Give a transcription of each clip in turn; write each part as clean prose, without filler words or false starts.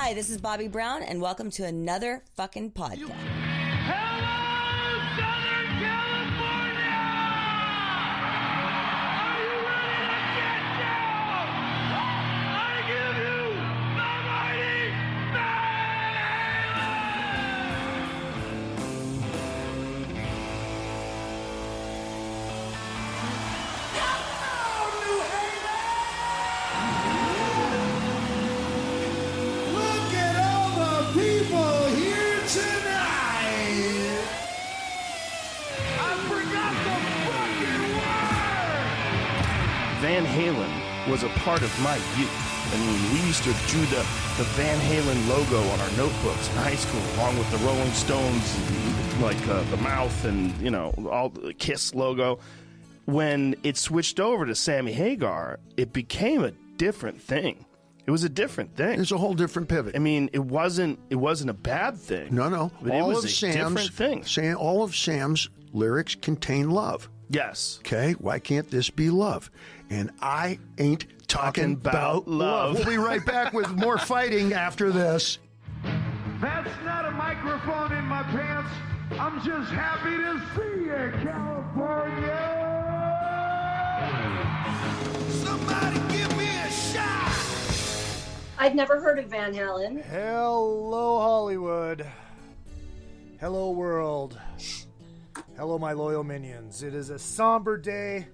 Hi, this is Bobby Brown, and welcome to another fucking podcast. Hello, Southern California! Are you ready to get down? I give you the mighty Van Halen was a part of my youth. I mean, we used to do the Van Halen logo on our notebooks in high school, along with the Rolling Stones, like the mouth and, you know, all the Kiss logo. When it switched over to Sammy Hagar, it became a different thing. It was a different thing. It's a whole different pivot. I mean, it wasn't a bad thing. No. But it was a different thing. All of Sam's lyrics contain love. Yes. Okay, why can't this be love? And I ain't talking about love. We'll be right back with more fighting after this. That's not a microphone in my pants. I'm just happy to see you, California. Somebody give me a shot. I'd never heard of Van Halen. Hello, Hollywood. Hello, world. Hello, my loyal minions. It is a somber day.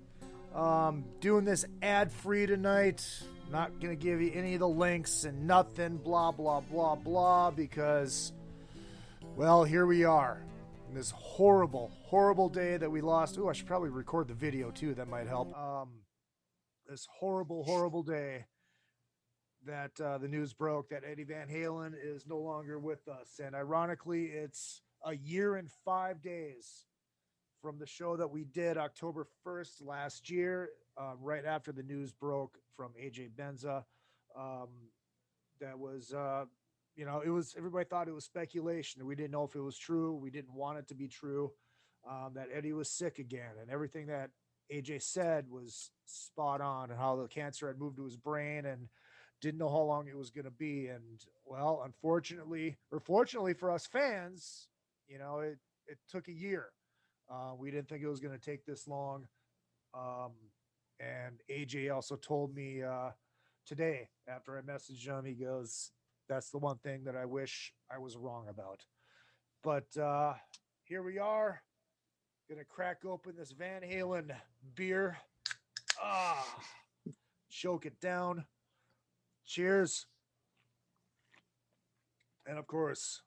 Doing this ad-free tonight. Not going to give you any of the links and nothing, blah, blah, blah, blah, because, well, here we are. In this horrible, horrible day that we lost. Ooh, I should probably record the video, too. That might help. This horrible, horrible day that the news broke that Eddie Van Halen is no longer with us. And ironically, it's a year and 5 days from the show that we did October 1st last year, right after the news broke from AJ Benza. That was, it was, everybody thought it was speculation. We didn't know if it was true. We didn't want it to be true, that Eddie was sick again. And everything that AJ said was spot on, and how the cancer had moved to his brain and didn't know how long it was going to be. And, well, unfortunately, or fortunately for us fans, it took a year. We didn't think it was going to take this long. And AJ also told me today, after I messaged him, he goes, that's the one thing that I wish I was wrong about. But here we are. Going to crack open this Van Halen beer. Choke it down. Cheers. And, of course,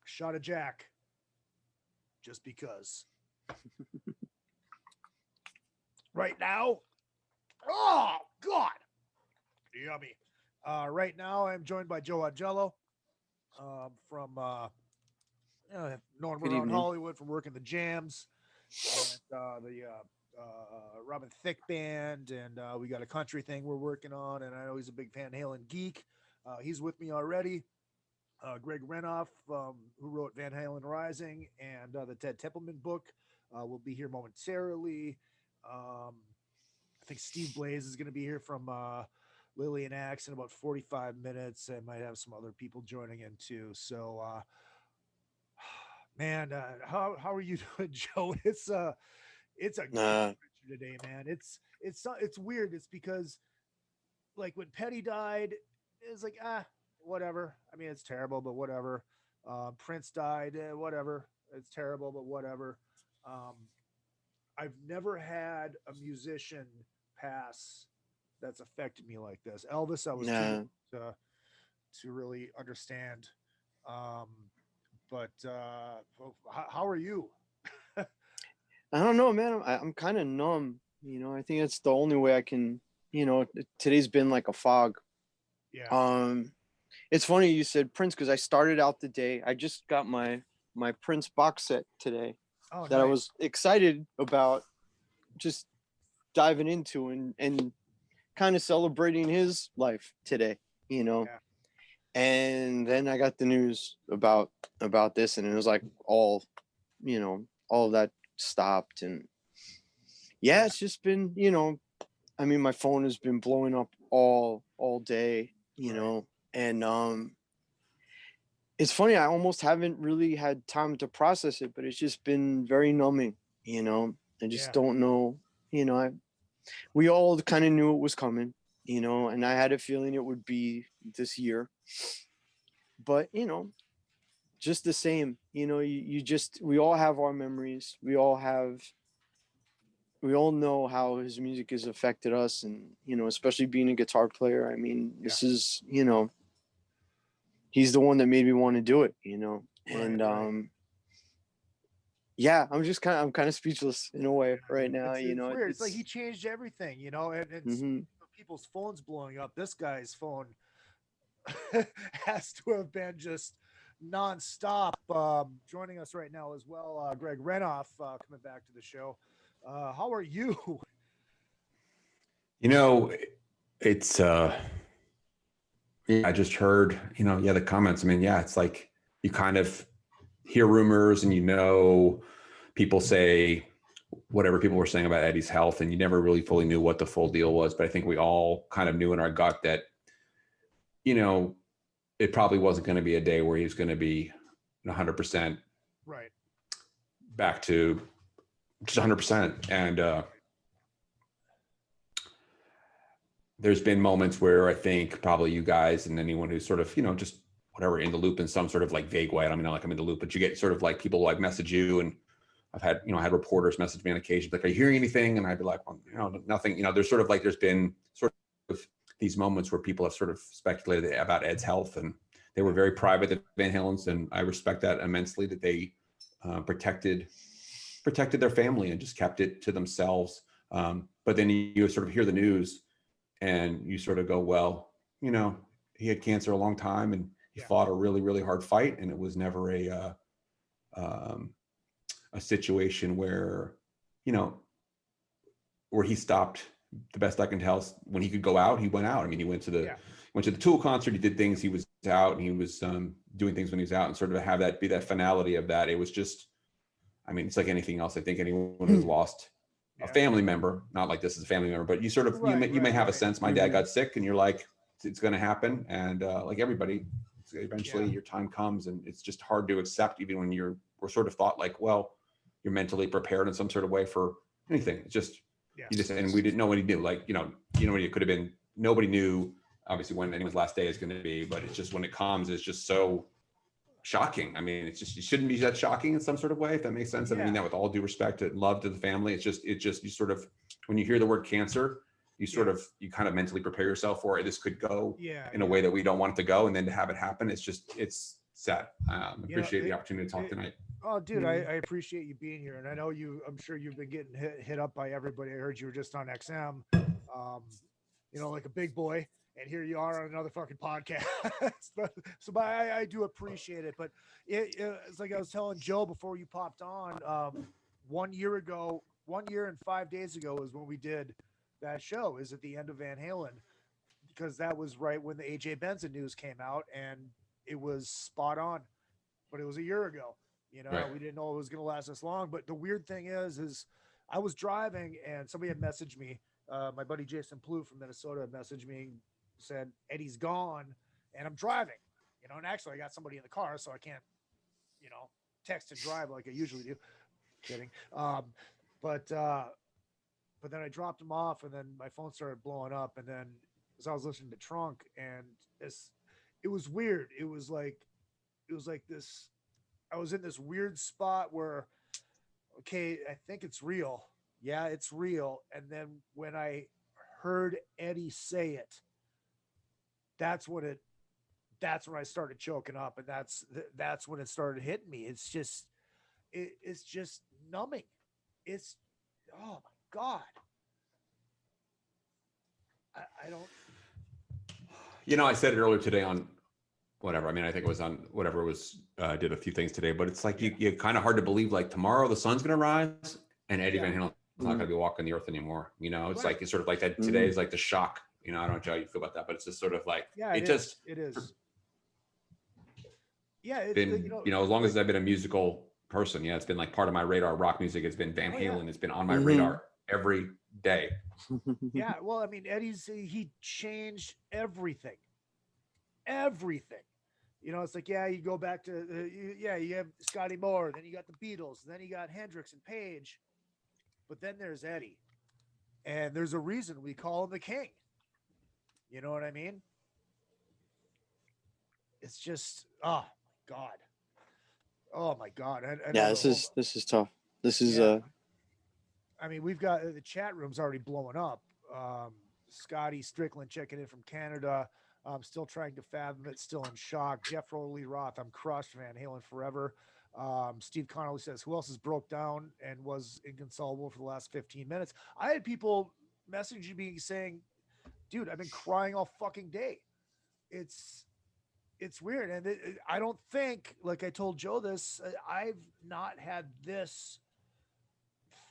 shot of Jack. Just because. Right now, oh God, yummy. Right now, I'm joined by Joe Augello, from known around Hollywood from working the jams, and the Robin Thicke band, and we got a country thing we're working on. And I know he's a big Van Halen geek. He's with me already. Greg Renoff, who wrote Van Halen Rising and the Ted Templeman book, will be here momentarily. I think Steve Blaze is going to be here from Lillian Axe in about 45 minutes. I might have some other people joining in too. So, man, how are you doing, Joe? It's a good picture today, man. It's weird. It's because, like, when Petty died, it's like, whatever. I mean, it's terrible, but whatever. Prince died, whatever. It's terrible, but whatever. I've never had a musician pass that's affected me like this. Elvis, I was to really understand. But how are you? I don't know, man. I'm kind of numb. I think that's the only way I can. Today's been like a fog. Yeah. It's funny you said Prince, because I started out the day. I just got my Prince box set today that nice. I was excited about just diving into and kind of celebrating his life today, Yeah. And then I got the news about this, and it was like all of that stopped. And yeah, it's just been, I mean, my phone has been blowing up all day, And it's funny, I almost haven't really had time to process it, but it's just been very numbing, you know. I just don't know, you know. We all kind of knew it was coming, you know, and I had a feeling it would be this year. But, you know, just the same, you know, we all have our memories. We all know how his music has affected us, and, you know, especially being a guitar player. I mean, this is, you know, he's the one that made me want to do it, you know. And yeah, I'm kind of speechless in a way right now. It's you know, weird. It's like he changed everything, you know, and it's people's phones blowing up. This guy's phone has to have been just nonstop. Joining us right now as well, Greg Renoff, coming back to the show. How are you? You know, it's I just heard, you know, the comments. I mean, it's like you kind of hear rumors and, you know, people say whatever people were saying about Eddie's health, and you never really fully knew what the full deal was. But I think we all kind of knew in our gut that, you know, it probably wasn't going to be a day where he was going to be 100% right back to just 100%. And there's been moments where I think probably you guys and anyone who's sort of, you know, just whatever in the loop in some sort of like vague way. I don't mean like I'm in the loop, but you get sort of like people like message you, and I've had, you know, had reporters message me on occasion, like, are you hearing anything? And I'd be like, well, you know, nothing. You know, there's sort of like, there's been sort of these moments where people have sort of speculated about Ed's health, and they were very private, the Van Halens, and I respect that immensely, that they protected their family and just kept it to themselves. But then you sort of hear the news and you sort of go, well, you know, he had cancer a long time, and he fought a really, really hard fight. And it was never a situation where, you know, where he stopped. The best I can tell, when he could go out, he went out. I mean, he went to the Tool concert. He did things. He was out, and he was doing things when he was out, and sort of have that be that finality of that. It was just, I mean, it's like anything else. I think anyone who's lost a family member, not like this is a family member, but you sort of, you may have a sense. My dad got sick, and you're like, it's going to happen. And like everybody, eventually your time comes, and it's just hard to accept, even when we're sort of thought like, well, you're mentally prepared in some sort of way for anything. It's just, you just, and we didn't know what he knew. Like, you know, it could have been, nobody knew obviously when anyone's last day is going to be, but it's just, when it comes, it's just so shocking. I mean, it's just, it shouldn't be that shocking in some sort of way, if that makes sense. I mean that with all due respect and love to the family. It's just, you sort of, when you hear the word cancer, you sort of, you kind of mentally prepare yourself for it. This could go in a way that we don't want it to go. And then to have it happen, it's just, it's sad. Appreciate the opportunity to talk tonight. Oh, dude, I appreciate you being here. And I know I'm sure you've been getting hit up by everybody. I heard you were just on XM, you know, like a big boy. And here you are on another fucking podcast. So I do appreciate it. But it's like I was telling Joe before you popped on, 1 year and 5 days ago is when we did that show, is at the end of Van Halen, because that was right when the AJ Benson news came out, and it was spot on. But it was a year ago. You know, we didn't know it was going to last this long. But the weird thing is I was driving, and somebody had messaged me. My buddy Jason Plouffe from Minnesota messaged me, said Eddie's gone, and I'm driving. You know, and actually I got somebody in the car, so I can't, you know, text and drive like I usually do. Kidding. But then I dropped him off, and then my phone started blowing up, and then as I was listening to Trunk, and it was weird. It was like this. I was in this weird spot where, okay, I think it's real. Yeah, it's real. And then when I heard Eddie say it, that's when I started choking up, and that's when it started hitting me. It's just numbing. It's, oh my God. I don't. You know, I said it earlier today on whatever. I mean, I think it was on whatever it was, did a few things today, but it's like, you kind of hard to believe, like tomorrow the sun's going to rise and Eddie Van Halen's not going to be walking the earth anymore. You know, it's like, it's sort of like that. Today is like the shock, you know, I don't know how you feel about that, but it's just sort of like, it is. Yeah. You know, as long as I've been a musical person, it's been like part of my radar. Rock music has been Van Halen. It's been on my radar every day. Yeah. Well, I mean, he changed everything. everything. You know, it's like, yeah, you go back to, you have Scotty Moore, then you got the Beatles, then you got Hendrix and Page, but then there's Eddie. And there's a reason we call him the king. You know what I mean? It's just, oh my God. Oh my God. This is tough. This is, I mean, we've got the chat room's already blowing up. Scotty Strickland checking in from Canada. I'm still trying to fathom it, still in shock. Jeff Lee Roth, I'm crushed. Van Halen forever. Steve Connolly says, who else is broke down and was inconsolable for the last 15 minutes? I had people messaging me saying, dude, I've been crying all fucking day. It's weird. And I don't think, like I told Joe this, I've not had this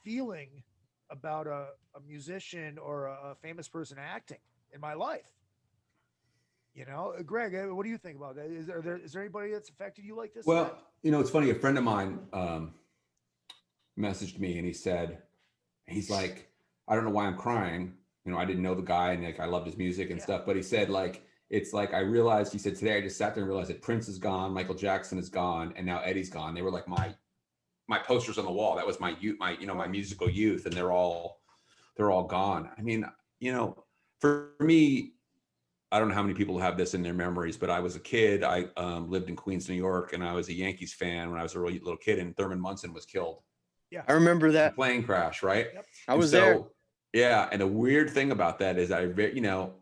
feeling about a musician or a famous person acting in my life. You know, Greg, what do you think about that? Is there anybody that's affected you like this? Well, you know, it's funny. A friend of mine messaged me and he said, he's like, I don't know why I'm crying. You know, I didn't know the guy and like I loved his music and stuff, but he said like, it's like I realized, he said, today I just sat there and realized that Prince is gone, Michael Jackson is gone, and now Eddie's gone. They were like my posters on the wall. That was my youth, my musical youth, and they're all gone. I mean, you know, for me, I don't know how many people have this in their memories, but I was a kid. I lived in Queens, New York, and I was a Yankees fan when I was a really little kid, and Thurman Munson was killed. Yeah, I remember that. Plane crash, right? Yep. I was there. Yeah, and the weird thing about that is you know,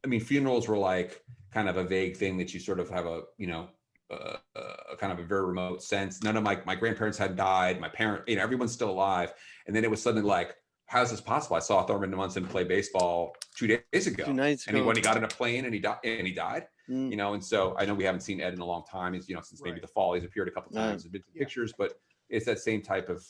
I mean, funerals were like kind of a vague thing that you sort of have a, you know, a kind of a very remote sense. None of my grandparents had died. My parents, you know, everyone's still alive. And then it was suddenly like, how is this possible? I saw Thurman Munson play baseball 2 days ago. 2 nights ago. And when he got in a plane and he died, you know, and so I know we haven't seen Ed in a long time. He's, you know, since maybe the fall, he's appeared a couple times, been to pictures, but it's that same type of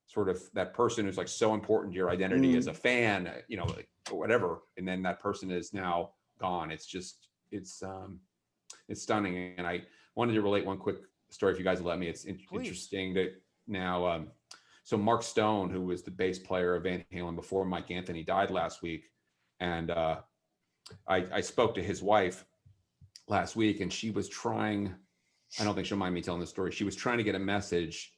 sort of that person who's like so important to your identity as a fan, you know, like, or whatever. And then that person is now gone. It's just, it's stunning. And I wanted to relate one quick story if you guys will let me. It's interesting that now, so Mark Stone, who was the bass player of Van Halen before Mike Anthony died last week. And I spoke to his wife last week and she was trying, I don't think she'll mind me telling this story. She was trying to get a message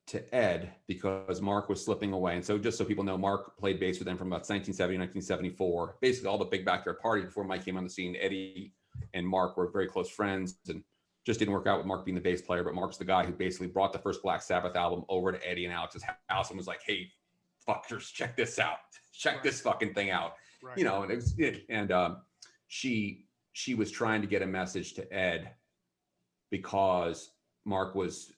to Ed because Mark was slipping away. And so just so people know, Mark played bass with them from about 1970, 1974, basically all the big backyard parties before Mike came on the scene. Eddie and Mark were very close friends and just didn't work out with Mark being the bass player, but Mark's the guy who basically brought the first Black Sabbath album over to Eddie and Alex's house and was like, hey, fuckers, check this out. Check this fucking thing out. Right. You know, and it was, she was trying to get a message to Ed because Mark was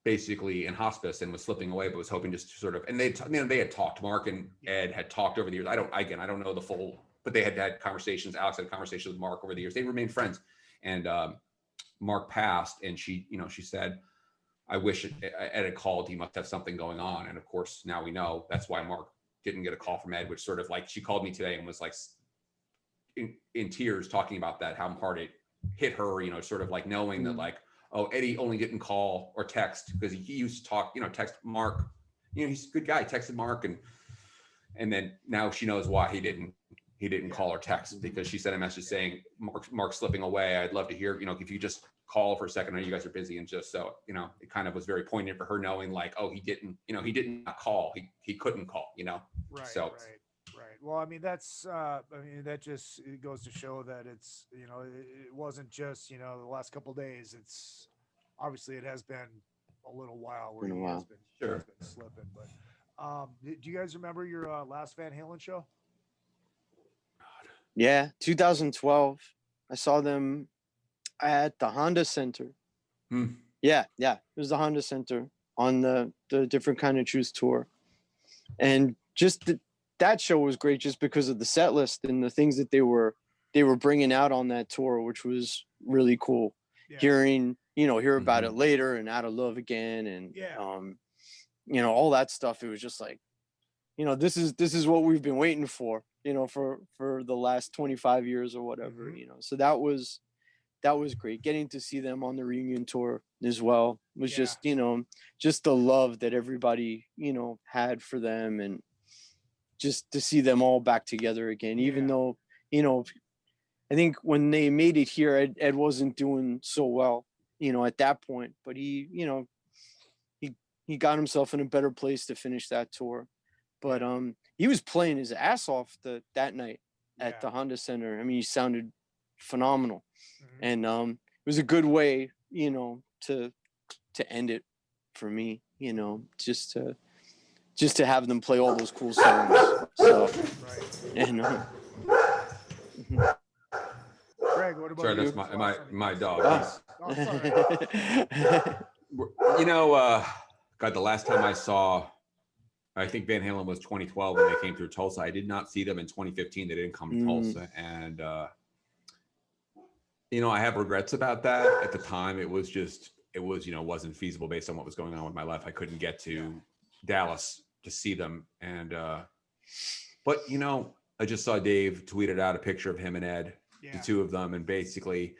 basically in hospice and was slipping away, but was hoping just to sort of, and they had talked, Mark and Ed had talked over the years. I don't know the full, but they had conversations. Alex had conversations with Mark over the years. They remained friends. And Mark passed and she said, I wish Ed had called. He must have something going on. And of course, now we know that's why Mark didn't get a call from Ed, which sort of like, she called me today and was like in tears talking about that, how hard it hit her, you know, sort of like knowing that like, oh, Eddie only didn't call or text because he used to talk, you know, text Mark, you know, he's a good guy, texted Mark. And then now she knows why he didn't call or text because she sent a message saying, Mark's slipping away. I'd love to hear, you know, if you just call for a second. I know you guys are busy. And just so, you know, it kind of was very poignant for her knowing like, oh, he didn't call. He couldn't call, you know? Right. So. Right. Well, I mean, that just it goes to show that it's, you know, it wasn't just, you know, the last couple of days. It's obviously it has been a little while where he has been slipping. But do you guys remember your last Van Halen show? Yeah, 2012. I saw them at the Honda Center. Yeah, it was the Honda Center on the Different Kind of Truth tour, and just that show was great just because of the set list and the things that they were bringing out on that tour, which was really cool. Yeah. Hear about it later and Out of Love Again and you know, all that stuff. It was just like, you know, this is what we've been waiting for, you know, for the last 25 years or whatever, you know. So that was great. Getting to see them on the reunion tour as well was just, you know, just the love that everybody, you know, had for them, and just to see them all back together again, even though, you know, I think when they made it here, Ed wasn't doing so well, at that point. But he got himself in a better place to finish that tour. But he was playing his ass off that night at the Honda Center. I mean, he sounded phenomenal, and it was a good way, to end it for me. Just to have them play all those cool songs. So, and Greg, what about sorry, you? that's my dog. Oh, sorry. God, the last time I think Van Halen was 2012 when they came through Tulsa. I did not see them in 2015. They didn't come to Tulsa, and I have regrets about that. At the time, it wasn't feasible based on what was going on with my life. I couldn't get to Dallas to see them, and but I just saw Dave tweeted out a picture of him and Ed, the two of them, and basically,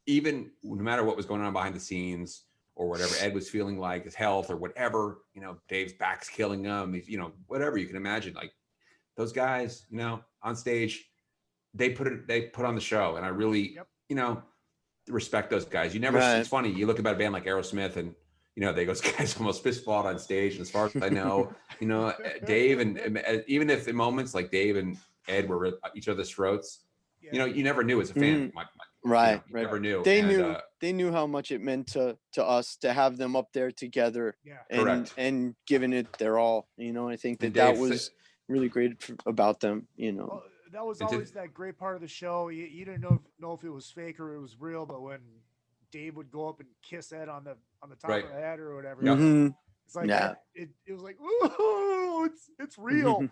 even no matter what was going on behind the scenes or whatever Ed was feeling like, his health or whatever, Dave's back's killing him, he's, whatever you can imagine, like those guys, on stage, they put on the show, and I really, respect those guys. You never, it's funny, you look about a band like Aerosmith, and those guys almost fist fought on stage. And as far as I know, Dave and even if in moments like Dave and Ed were at each other's throats, you never knew as a fan. Right. Never knew. They knew how much it meant to us to have them up there together. Correct. And giving it their all. I think that was really great about them. Well, that was always that great part of the show. You didn't know if it was fake or it was real, but when Dave would go up and kiss Ed on the top of the head or whatever. It's like it was like, ooh, it's real.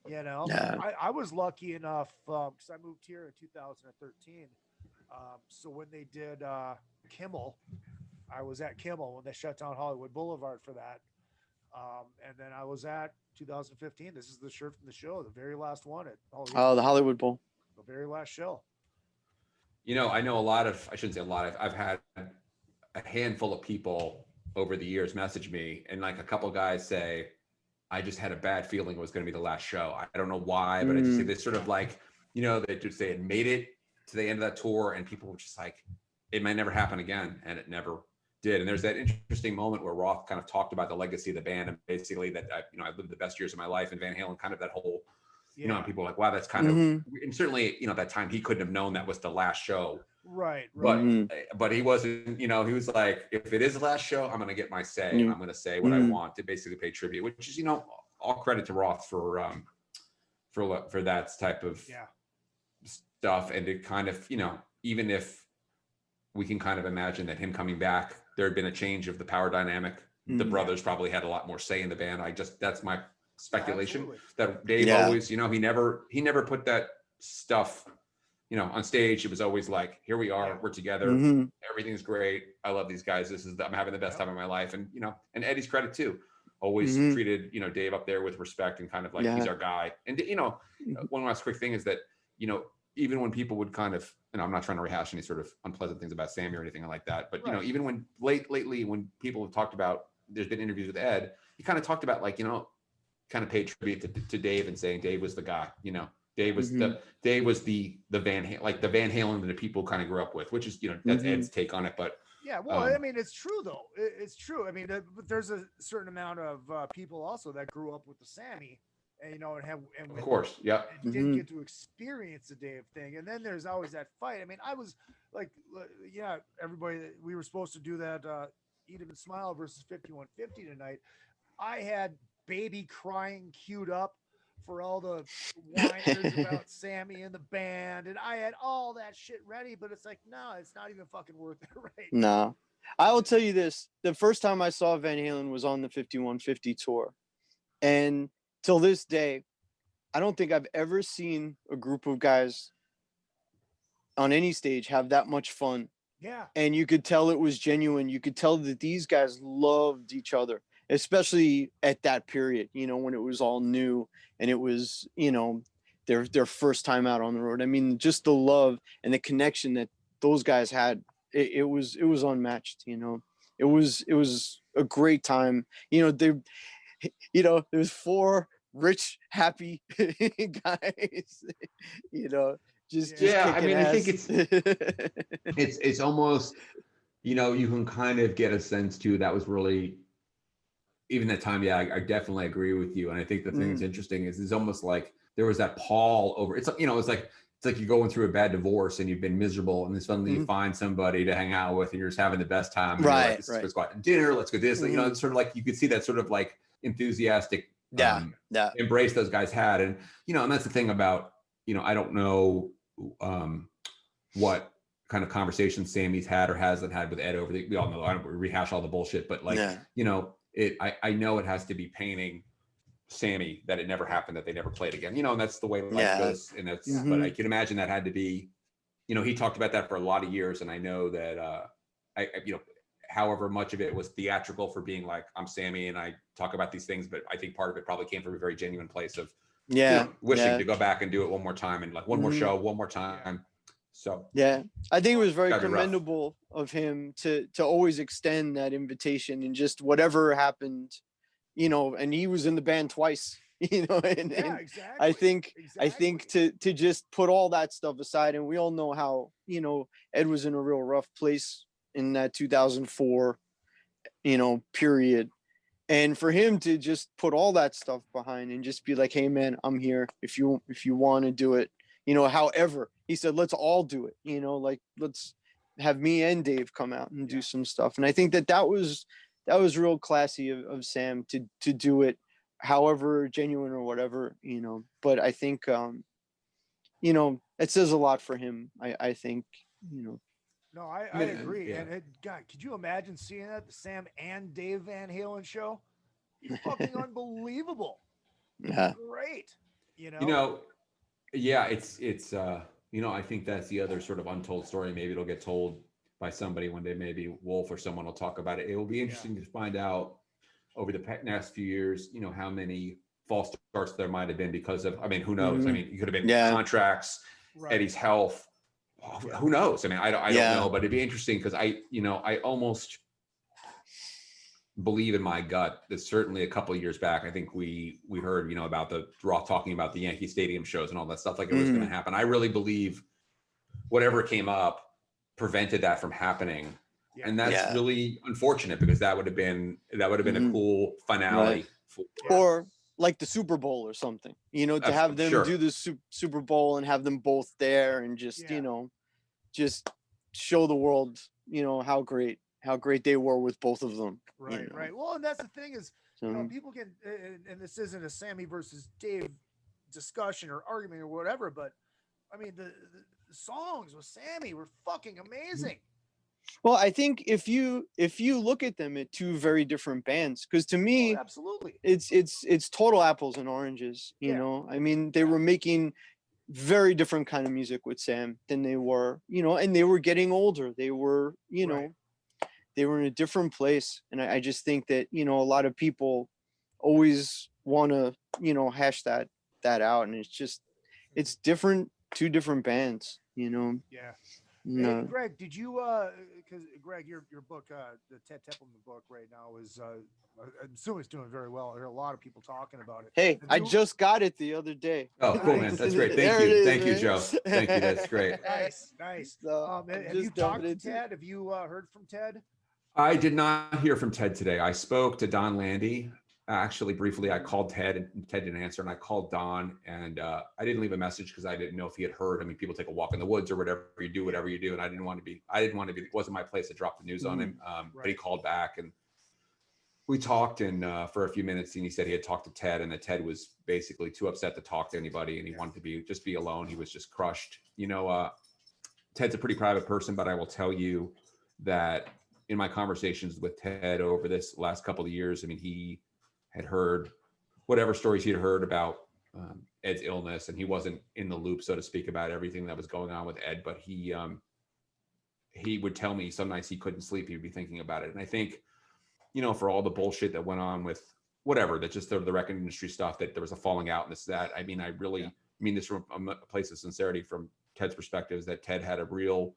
I was lucky enough because I moved here in 2013. So when they did Kimmel, I was at Kimmel when they shut down Hollywood Boulevard for that. And then I was at 2015. This is the shirt from the show, the very last one at the Hollywood Bowl. The very last show. I know I shouldn't say a lot. I've had a handful of people over the years message me, and like a couple guys say, I just had a bad feeling it was going to be the last show. I don't know why, but I just say this sort of like, they had made it to the end of that tour, and people were just like, it might never happen again. And it never did. And there's that interesting moment where Roth kind of talked about the legacy of the band, and basically that, I lived the best years of my life, and Van Halen, kind of that whole, and people were like, wow, that's kind of, and certainly, that time he couldn't have known that was the last show. Right. But he wasn't, he was like, if it is the last show, I'm going to get my say. I'm going to say what I want to basically pay tribute, which is, all credit to Roth for that type of stuff. And to kind of, even if we can kind of imagine that him coming back, there had been a change of the power dynamic. The brothers probably had a lot more say in the band. That's my speculation. That Dave always, he never put that stuff, on stage. It was always like, here we are, we're together, everything's great, I love these guys, I'm having the best time of my life. And and Eddie's credit too, always treated Dave up there with respect, and kind of like he's our guy. And one last quick thing is that even when people would kind of, I'm not trying to rehash any sort of unpleasant things about Sammy or anything like that, but even when lately when people have talked about, there's been interviews with Ed, he kind of talked about like, kind of paid tribute to Dave and saying Dave was the guy. Dave was the Van Halen, like the Van Halen that people kind of grew up with, which is that's Ed's take on it. But I mean, it's true though. It's true. I mean, but there's a certain amount of people also that grew up with the Sammy, and of course, didn't get to experience the Dave thing. And then there's always that fight. I mean, I was like, everybody, we were supposed to do that Eat 'Em and Smile versus 5150 tonight. I had Baby crying queued up for all the whiners about Sammy and the band, and I had all that shit ready, but it's like, no, it's not even fucking worth it, right? No. I will tell you this. The first time I saw Van Halen was on the 5150 tour. And till this day, I don't think I've ever seen a group of guys on any stage have that much fun. Yeah. And you could tell it was genuine. You could tell that these guys loved each other, especially at that period, when it was all new and it was, their first time out on the road. I mean, just the love and the connection that those guys had, it was unmatched. It was a great time. There's 4 rich, happy guys, I mean, ass. I think it's almost, you know, you can kind of get a sense too that was really, even that time. Yeah, I definitely agree with you. And I think the thing that's interesting is it's almost like there was that pall over. It's, you know, it's like you're going through a bad divorce and you've been miserable, and then suddenly you find somebody to hang out with, and you're just having the best time. And Right. Like, let's go out to dinner. Let's go this. You know, it's sort of like you could see that sort of like enthusiastic embrace those guys had. And, you know, and that's the thing about, you know, I don't know what kind of conversations Sammy's had or hasn't had with Ed over we all know, I don't rehash all the bullshit, but like, you know, I know it has to be painting Sammy that it never happened, that they never played again, you know, and that's the way life goes. And that's, but I can imagine that had to be, you know, he talked about that for a lot of years. And I know that, you know, however much of it was theatrical for being like, I'm Sammy and I talk about these things, but I think part of it probably came from a very genuine place of, you know, wishing to go back and do it one more time, and like one more show, one more time. So I think it was very commendable of him to always extend that invitation, and just whatever happened, you know, and he was in the band twice, you know, and I think to just put all that stuff aside, and we all know how, you know, Ed was in a real rough place in that 2004, you know, period. And for him to just put all that stuff behind and just be like, hey man, I'm here. If you want to do it, you know, however, he said, let's all do it, you know, like, let's have me and Dave come out and do some stuff. And I think that was real classy of Sam to do it, however genuine or whatever, you know. But I think, you know, it says a lot for him. I think, you know. No, I agree. And God, could you imagine seeing that, the Sam and Dave Van Halen show? Fucking unbelievable. Yeah. Great. You know. You know, yeah, it's you know, I think that's the other sort of untold story. Maybe it'll get told by somebody one day. Maybe Wolf or someone will talk about it. It will be interesting to find out over the next few years, you know, how many false starts there might have been because of, I mean, who knows? I mean, it could have been contracts, Eddie's health. Who knows? I mean, I don't know, but it'd be interesting because I almost believe in my gut that certainly a couple of years back, I think we heard, you know, about the Roth talking about the Yankee Stadium shows and all that stuff, like it was going to happen. I really believe whatever came up prevented that from happening. Yeah. And that's really unfortunate, because that would have been a cool finale. Or like the Super Bowl or something, you know, to have them do the Super Bowl and have them both there and just, you know, just show the world, you know, how great they were with both of them. Right, you know? Right. Well, and that's the thing is, you know, people can, and this isn't a Sammy versus Dave discussion or argument or whatever, but I mean, the songs with Sammy were fucking amazing. Well, I think if you look at them at two very different bands, because to me, absolutely, it's total apples and oranges. You know, I mean, they were making very different kind of music with Sam than they were, you know, and they were getting older. They were, you know, they were in a different place, and I just think that, you know, a lot of people always want to, you know, hash that out, and it's different, two different bands, you know. Yeah. No. Hey, Greg, did you because Greg, your book, the Ted Templeman book right now is I'm assuming it's doing very well. There are a lot of people talking about it. Hey, I just got it the other day. Oh, cool, man. That's great. Thank you, Joe. Thank you. That's great. Nice. Have you talked to Ted? Have you heard from Ted? I did not hear from Ted today. I spoke to Don Landy. Actually, briefly, I called Ted and Ted didn't answer, and I called Don, and I didn't leave a message because I didn't know if he had heard. I mean, people take a walk in the woods or whatever you do, and I didn't want to be, it wasn't my place to drop the news on him. But he called back and we talked for a few minutes, and he said he had talked to Ted, and that Ted was basically too upset to talk to anybody, and he wanted to just be alone. He was just crushed. You know, Ted's a pretty private person, but I will tell you that in my conversations with Ted over this last couple of years, I mean, he had heard whatever stories he'd heard about Ed's illness, and he wasn't in the loop, so to speak, about everything that was going on with Ed, but he would tell me some nights he couldn't sleep. He'd be thinking about it. And I think, you know, for all the bullshit that went on with whatever, that just the record industry stuff, that there was a falling out and this, that, I mean, I really mean this from a place of sincerity from Ted's perspective, is that Ted had a real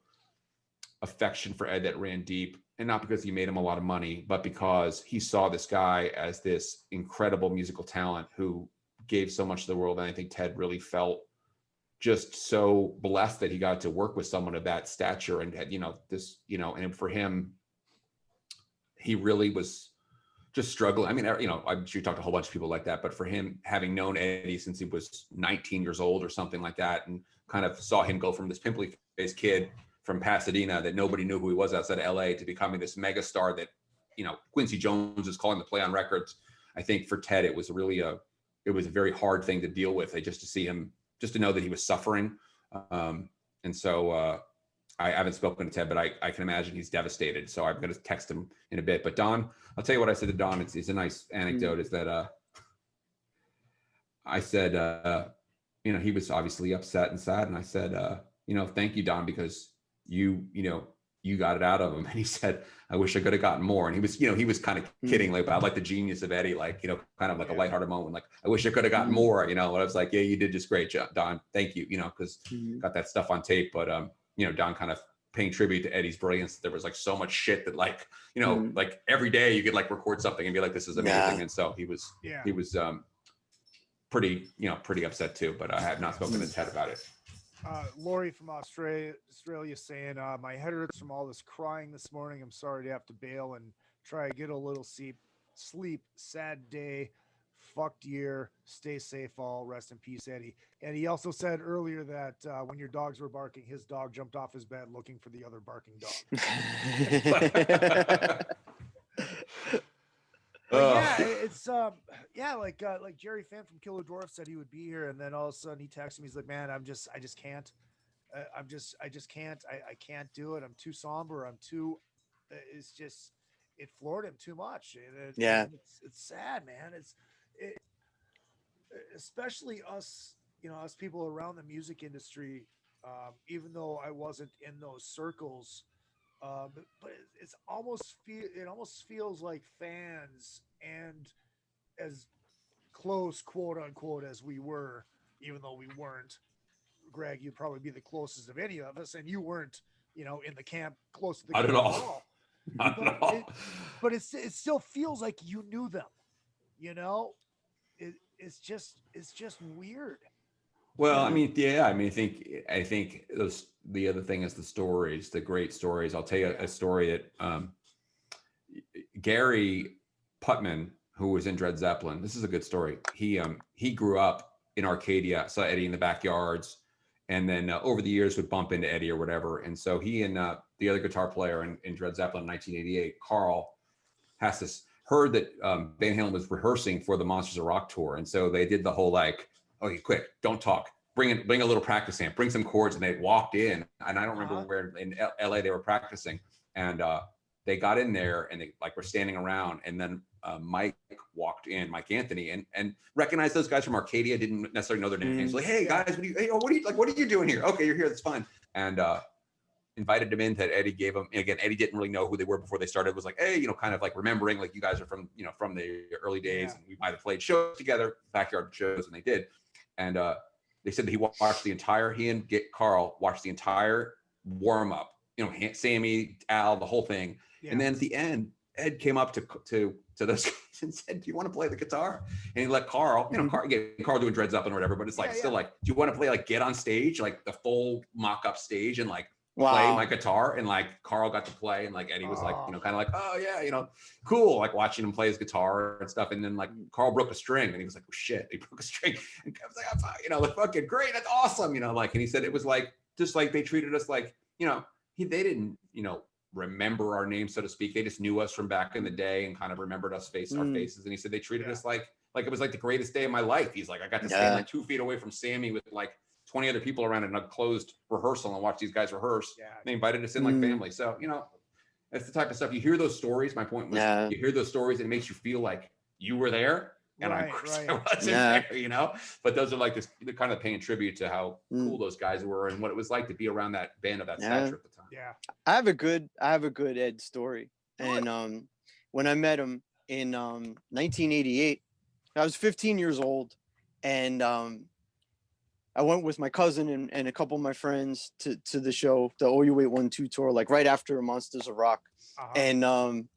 affection for Ed that ran deep, and not because he made him a lot of money, but because he saw this guy as this incredible musical talent who gave so much to the world. And I think Ted really felt just so blessed that he got to work with someone of that stature and had, this, and for him, he really was just struggling. I mean, I'm sure you talked to a whole bunch of people like that, but for him, having known Eddie since he was 19 years old or something like that, and kind of saw him go from this pimply faced kid from Pasadena that nobody knew who he was outside of LA to becoming this mega star that, Quincy Jones is calling the play on records. I think for Ted, it was really a very hard thing to deal with. Just to see him, just to know that he was suffering. And so I haven't spoken to Ted, but I can imagine he's devastated. So I'm going to text him in a bit. But Don, I'll tell you what I said to Don. It's a nice anecdote is that I said, he was obviously upset and sad. And I said, thank you, Don, because you got it out of him. And he said, I wish I could have gotten more. And he was kind of kidding about like the genius of Eddie, like, kind of like a lighthearted moment. Like, I wish I could have gotten more, and I was like, yeah, you did just great, Don. Thank you, because got that stuff on tape. But, Don kind of paying tribute to Eddie's brilliance. There was like so much shit that like, like every day you could like record something and be like, this is amazing. Yeah. And so he was pretty upset too, but I have not spoken to Ted about it. Lori from Australia saying, my head hurts from all this crying this morning. I'm sorry to have to bail and try to get a little sleep. Sad day. Fucked year. Stay safe all. Rest in peace, Eddie. And he also said earlier that when your dogs were barking, his dog jumped off his bed looking for the other barking dog. Yeah, it's like Jerry Finn from Killer Dwarf said he would be here, and then all of a sudden he texted me. He's like, "Man, I just can't. I can't do it. I'm too somber. I'm too. It floored him too much. It's sad, man. Especially us, us people around the music industry. Even though I wasn't in those circles. But it almost feels like fans, and as close, quote unquote, as we were, even though we weren't. Greg, you'd probably be the closest of any of us, and you weren't, in the camp close to the camp at all. But it still feels like you knew them. It's just weird. Well, I think the other thing is the stories, the great stories. I'll tell you a story that Gary Putman, who was in Dred Zeppelin. This is a good story. He grew up in Arcadia, saw Eddie in the backyards, and then over the years would bump into Eddie or whatever. And so he and the other guitar player in Dred Zeppelin in 1988, Carl, heard that Van Halen was rehearsing for the Monsters of Rock tour, and so they did the whole like, okay, quick, don't talk. Bring a little practice amp, bring some chords, and they walked in. And I don't remember where in LA they were practicing. And they got in there and they were standing around. And then Mike walked in, Mike Anthony, and recognized those guys from Arcadia. Didn't necessarily know their names. Like, hey guys, what are you doing here? Okay, you're here. That's fine. And invited him in. That Eddie gave him. And again, Eddie didn't really know who they were before they started. It was like, hey, kind of like remembering, like you guys are from the early days, and we might have played shows together, backyard shows, and they did. And they said that he and Carl watched the entire warm up, Sammy, Al, the whole thing. Yeah. And then at the end, Ed came up to those guys and said, do you want to play the guitar? And he let Carl, Carl doing Dred Zeppelin or whatever, but it's like, still like, do you want to play, like get on stage, like the full mock up stage and like play my guitar? And like Carl got to play, and like Eddie was like, kind of like, oh yeah, cool, like watching him play his guitar and stuff. And then like Carl broke a string, and he was like, oh shit, he broke a string. And I was like, like fucking great, that's awesome, like. And he said it was like just like they treated us like, they didn't, remember our names, so to speak. They just knew us from back in the day and kind of remembered us our faces. And he said they treated us like it was like the greatest day of my life. He's like, I got to stand like 2 feet away from Sammy with like 20 other people around in a closed rehearsal and watch these guys rehearse. Yeah. They invited us in like family. So, that's the type of stuff. You hear those stories. My point was, you hear those stories and it makes you feel like you were there. And I wasn't there, But those are like they're kind of paying tribute to how cool those guys were and what it was like to be around that band of that stature at the time. Yeah. I have a good Ed story. And when I met him in 1988, I was 15 years old, and I went with my cousin and a couple of my friends to the show, the OU812 tour, like right after Monsters of Rock. And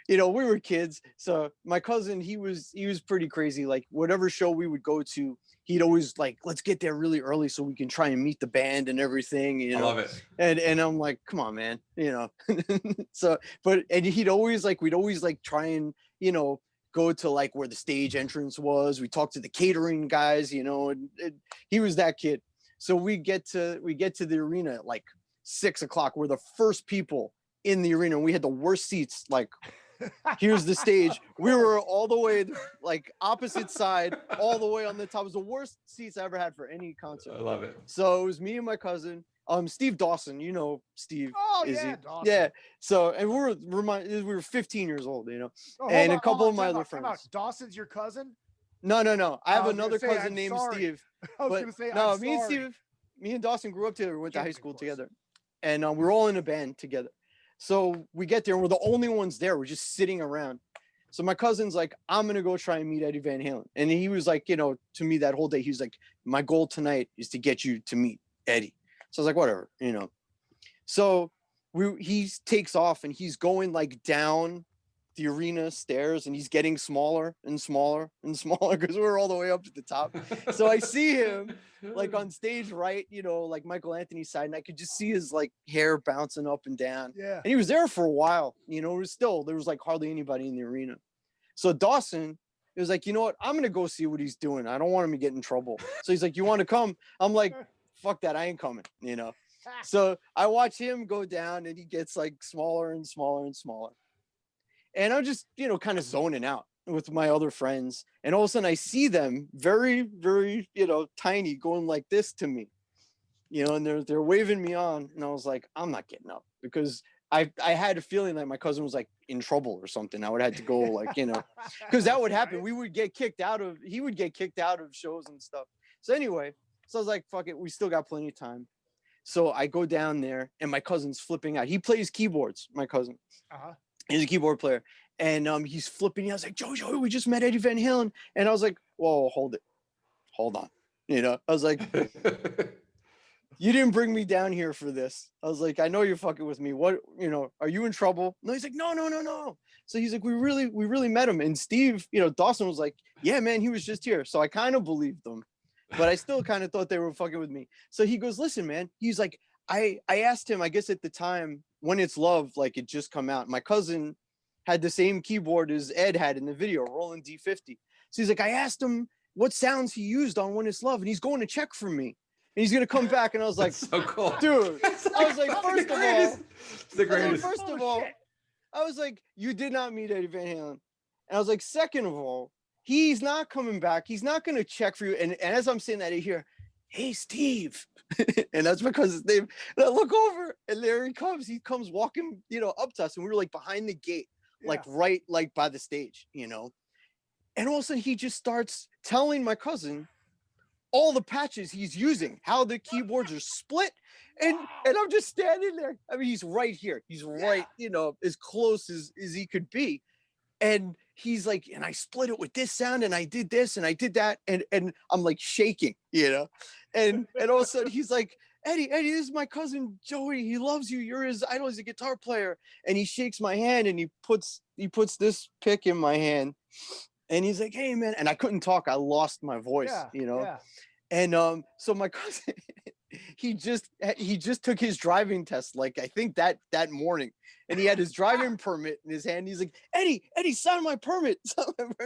you know, we were kids. So my cousin, he was pretty crazy. Like whatever show we would go to, he'd always like, let's get there really early so we can try and meet the band and everything, you know. I love it. And I'm like, come on, man, you know. So, and he'd always like, we'd always like try and, you know, go to like where the stage entrance was. We talked to the catering guys, you know, and he was that kid. So we get to the arena at like 6 o'clock. We're the first people in the arena. We had the worst seats. Like, here's the stage. We were all the way like opposite side, all the way on the top. It was the worst seats I ever had for any concert. I love it. So it was me and my cousin, Steve Dawson. You know Steve? Oh yeah, Dawson. Yeah. So and we were 15 years old, you know, and a couple of my other friends. Dawson's your cousin? No. I have another cousin named Steve. I was gonna say, no, me and Dawson grew up together. We went to high school together, and we were all in a band together. So we get there and we're the only ones there. We're just sitting around. So my cousin's like, I'm going to go try and meet Eddie Van Halen. And he was like, you know, to me that whole day, he was like, my goal tonight is to get you to meet Eddie. So I was like, whatever, you know. So he takes off and he's going like down the arena stairs and he's getting smaller and smaller and smaller because we're all the way up to the top. So I see him like on stage right, you know, like Michael Anthony's side, and I could just see his like hair bouncing up and down. Yeah. And he was there for a while, you know. There was like hardly anybody in the arena. So Dawson, it was like, you know what, I'm gonna go see what he's doing. I don't want him to get in trouble. So he's like, you want to come? I'm like, fuck that, I ain't coming, you know. So I watch him go down and he gets like smaller and smaller and smaller. And I'm just, you know, kind of zoning out with my other friends. And all of a sudden I see them very, very, you know, tiny going like this to me, you know, and they're waving me on. And I was like, I'm not getting up because I had a feeling that my cousin was like in trouble or something. I would have to go like, you know, because that would happen. He would get kicked out of shows and stuff. So anyway, so I was like, fuck it. We still got plenty of time. So I go down there and my cousin's flipping out. He plays keyboards, my cousin. He's a keyboard player, and he's flipping. I was like, Joe, we just met Eddie Van Halen, and I was like, whoa, hold on, you know. I was like, you didn't bring me down here for this. I was like, I know you're fucking with me. What, you know, are you in trouble? No, he's like, no. So he's like, we really met him. And Steve, you know, Dawson was like, yeah, man, he was just here. So I kind of believed them, but I still kind of thought they were fucking with me. So he goes, listen, man. He's like, I asked him, I guess at the time, When It's Love, like it just come out. My cousin had the same keyboard as Ed had in the video, Roland D50. So he's like, I asked him what sounds he used on When It's Love, and he's going to check for me. And he's going to come back. And I was like, so cool. Dude, I was like, first of all, I was like, you did not meet Eddie Van Halen. And I was like, second of all, he's not coming back. He's not going to check for you. And as I'm saying that, I hear, hey, Steve. And that's because his name. And I look over and there he comes. He comes walking, you know, up to us. And we were like behind the gate, like right, like by the stage, you know. And all of a sudden he just starts telling my cousin all the patches he's using, how the keyboards are split. And I'm just standing there. I mean, he's right here. He's right, you know, as close as he could be. And he's like, and I split it with this sound and I did this and I did that. And I'm like shaking, you know, and all of a sudden he's like, Eddie, this is my cousin, Joey. He loves you. You're his idol. He's a guitar player. And he shakes my hand and he puts this pick in my hand and he's like, hey man. And I couldn't talk. I lost my voice, you know? Yeah. And so my cousin, he just took his driving test, like I think that morning, and he had his driving permit in his hand. He's like, Eddie, sign my permit.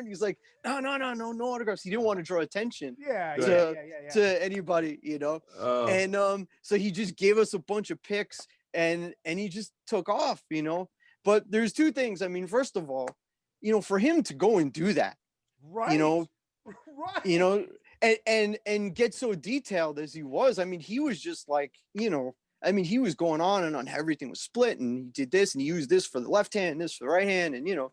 He's like, no autographs. He didn't want to draw attention to anybody, you know. And so he just gave us a bunch of picks, and he just took off, you know. But there's two things. I mean, first of all, you know, for him to go and do that, right? You know, right? You know. And get so detailed as he was, I mean, he was just like, you know, I mean, he was going on and on, everything was split and he did this and he used this for the left hand and this for the right hand, and you know,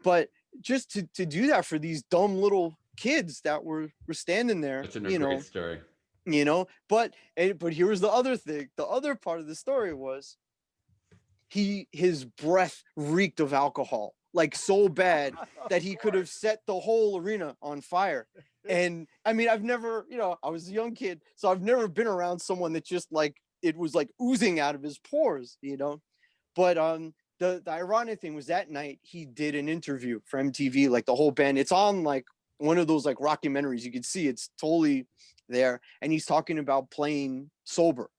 but just to do that for these dumb little kids that were standing there, that's a great story, you know. But here was the other thing. The other part of the story was his breath reeked of alcohol, like so bad that he could have set the whole arena on fire. And I mean, I've never, you know, I was a young kid, so I've never been around someone that just like, it was like oozing out of his pores, you know. But the ironic thing was that night he did an interview for MTV, like the whole band. It's on like one of those like rockumentaries. You can see it's totally there. And he's talking about playing sober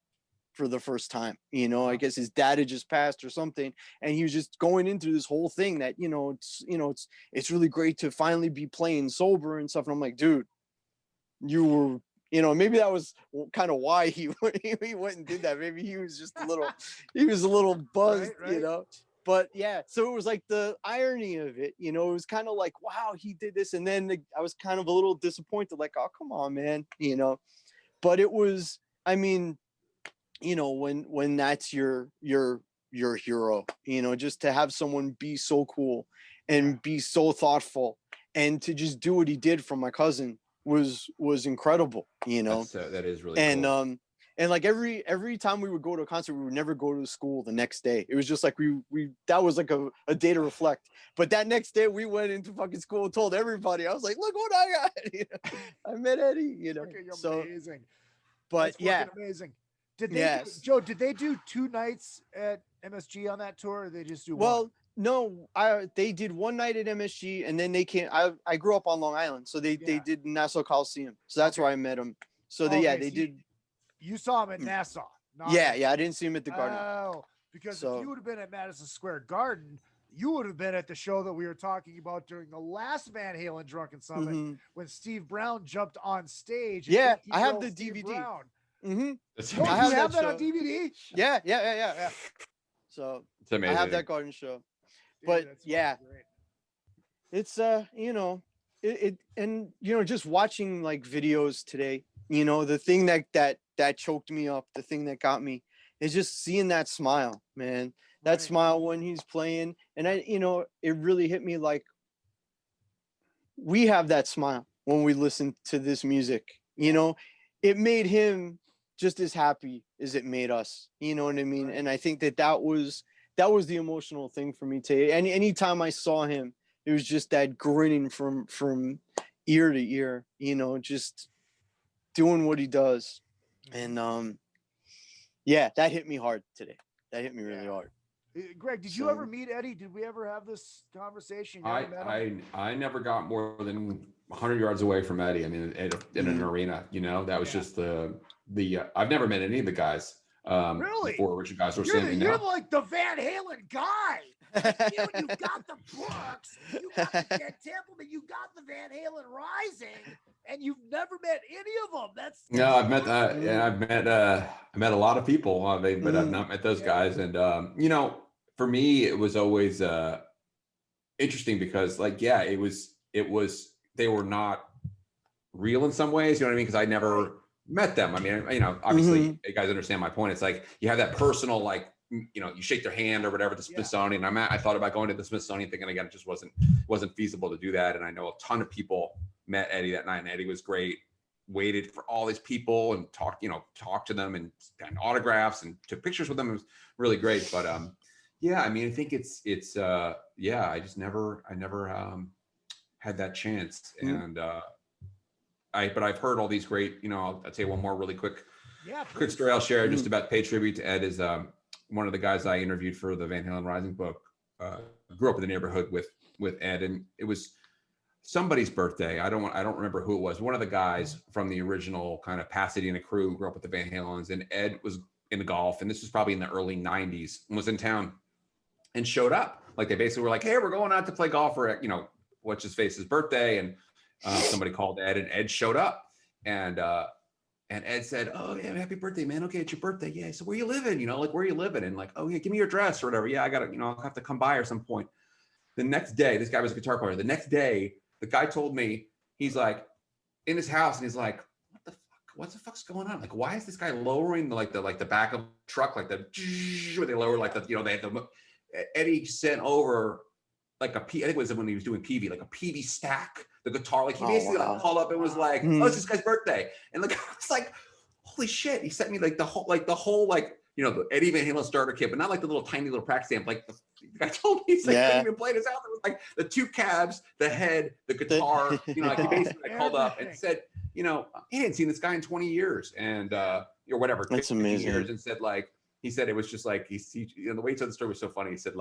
for the first time. You know, I guess his dad had just passed or something. And he was just going into this whole thing that, it's really great to finally be playing sober and stuff. And I'm like, dude, you were, maybe that was kind of why he went and did that. Maybe he was just a little buzzed, right. But yeah, so it was like the irony of it, it was kind of like, wow, he did this. And then I was kind of a little disappointed, like, oh, come on, man, but it was, I mean, when that's your hero, just to have someone be so cool and be so thoughtful and to just do what he did for my cousin was incredible, that is really cool. And like every time we would go to a concert, we would never go to school the next day. It was just like we that was like a day to reflect. But that next day we went into fucking school and told everybody. I was like, look what I got. I met Eddie, So amazing. But yeah. Amazing. Did they Joe, did they do 2 nights at MSG on that tour, or they just do one? Well, no, they did one night at MSG, and then they came. I grew up on Long Island, so they did Nassau Coliseum. So that's where I met them. So they did. You saw him at Nassau. Yeah, I didn't see him at the Garden. Oh, because if you would have been at Madison Square Garden, you would have been at the show that we were talking about during the last Van Halen Drunken Summit when Steve Brown jumped on stage. Yeah, I have the DVD. Mm-hmm. Oh, I have that on DVD. Yeah. So it's amazing. I have that Garden show. But yeah, it's just watching like videos today, the thing that choked me up, the thing that got me is just seeing that smile, man. That smile when he's playing. And it really hit me like we have that smile when we listen to this music, it made him just as happy as it made us, you know what I mean? Right. And I think that was the emotional thing for me today. And anytime I saw him, it was just that grinning from ear to ear, just doing what he does. And that hit me hard today. That hit me really hard. Greg, did you ever meet Eddie? Did we ever have this conversation? I never got more than 100 yards away from Eddie. I mean, in an arena, that was just the I've never met any of the guys. Really? Before Richard guys were you're like the Van Halen guy. You got the books, you got the Templeman, you got the Van Halen Rising, and you've never met any of them. That's no, I've met I met a lot of people, but I've not met those guys. And for me, it was always interesting because, it was they were not real in some ways. You know what I mean? Because I never met them. I mean, obviously you guys understand my point. It's like you have that personal, you shake their hand or whatever at the Smithsonian. I thought about going to the Smithsonian thing, and again, it just wasn't feasible to do that. And I know a ton of people met Eddie that night, and Eddie was great. Waited for all these people and talked to them and autographs and took pictures with them. It was really great. But I mean, I think it's I never had that chance. And but I've heard all these great, I'll tell you one more really quick story I'll share just about pay tribute to Ed is one of the guys I interviewed for the Van Halen Rising book. Grew up in the neighborhood with Ed, and it was somebody's birthday. I don't remember who it was. One of the guys from the original kind of Pasadena crew grew up with the Van Halens, and Ed was into golf, and this was probably in the early 90s, and was in town and showed up. Like they basically were like, hey, we're going out to play golf for, what's his face's birthday. And somebody called Ed, and Ed showed up, and Ed said, oh yeah, happy birthday, man. Okay, it's your birthday. Yeah. So where you living? Where you living? And like, oh yeah, give me your address or whatever. Yeah, I gotta, I'll have to come by at some point. The next day, this guy was a guitar player. The next day, the guy told me, he's like in his house, and he's like, what the fuck's going on? Like, why is this guy lowering the back of the truck, like where they lower they had the Eddie sent over like I think it was when he was doing PV, like a PV stack, the guitar, like he basically called up and was like, oh, it's this guy's birthday. And like, I was like, holy shit. He sent me the whole the Eddie Van Halen starter kit, but not like the little tiny little practice amp. Like the guy told me, he's like, couldn't even play this out. It was like the 2 cabs, the head, the guitar, like he basically called up and said, he hadn't seen this guy in 20 years and, or whatever. That's amazing. Years, and said he said it was just like, the way he told the story was so funny. He said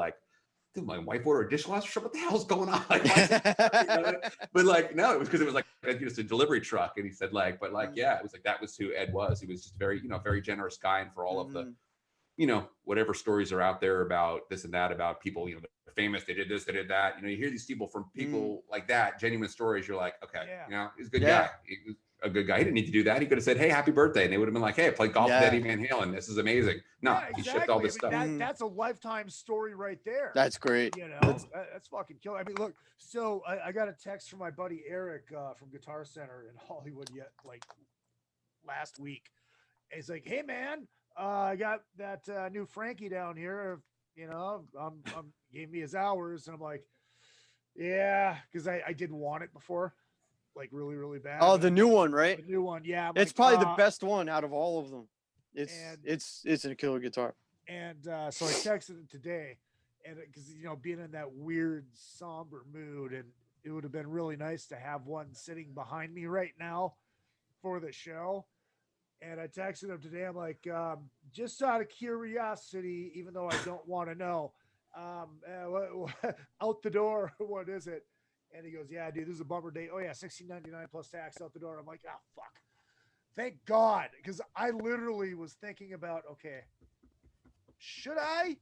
did my wife order a dishwasher? What the hell's going on? Like, but like, no, it was because it was like just a delivery truck. And he said like, but like, yeah, it was like, that was who Ed was. He was just very, very generous guy. And for all of the, whatever stories are out there about this and that, about people, they're famous, they did this, they did that. You hear these people from people like that, genuine stories. You're like, okay, he's a good guy. He was a good guy. He didn't need to do that. He could have said, hey, happy birthday. And they would have been like, hey, I played golf with Eddie Van Halen. This is amazing. No, exactly. He shipped all this stuff. That's a lifetime story right there. That's great. That's fucking killer. I mean, look, so I got a text from my buddy Eric from Guitar Center in Hollywood like last week. He's like, hey man, I got that new Frankie down here. Gave me his hours. And I'm like, yeah, because I didn't want it before. Like really, really bad. Oh, the new one, right? The new one, yeah. It's probably the best one out of all of them. It's a killer guitar. And so I texted him today, and because being in that weird somber mood, and it would have been really nice to have one sitting behind me right now for the show. And I texted him today. I'm like, just out of curiosity, even though I don't want to know, out the door, what is it? And he goes, yeah, dude, this is a bumper date. Oh yeah, $16.99 plus tax out the door. I'm like, oh fuck, thank God, because I literally was thinking about, okay, should I?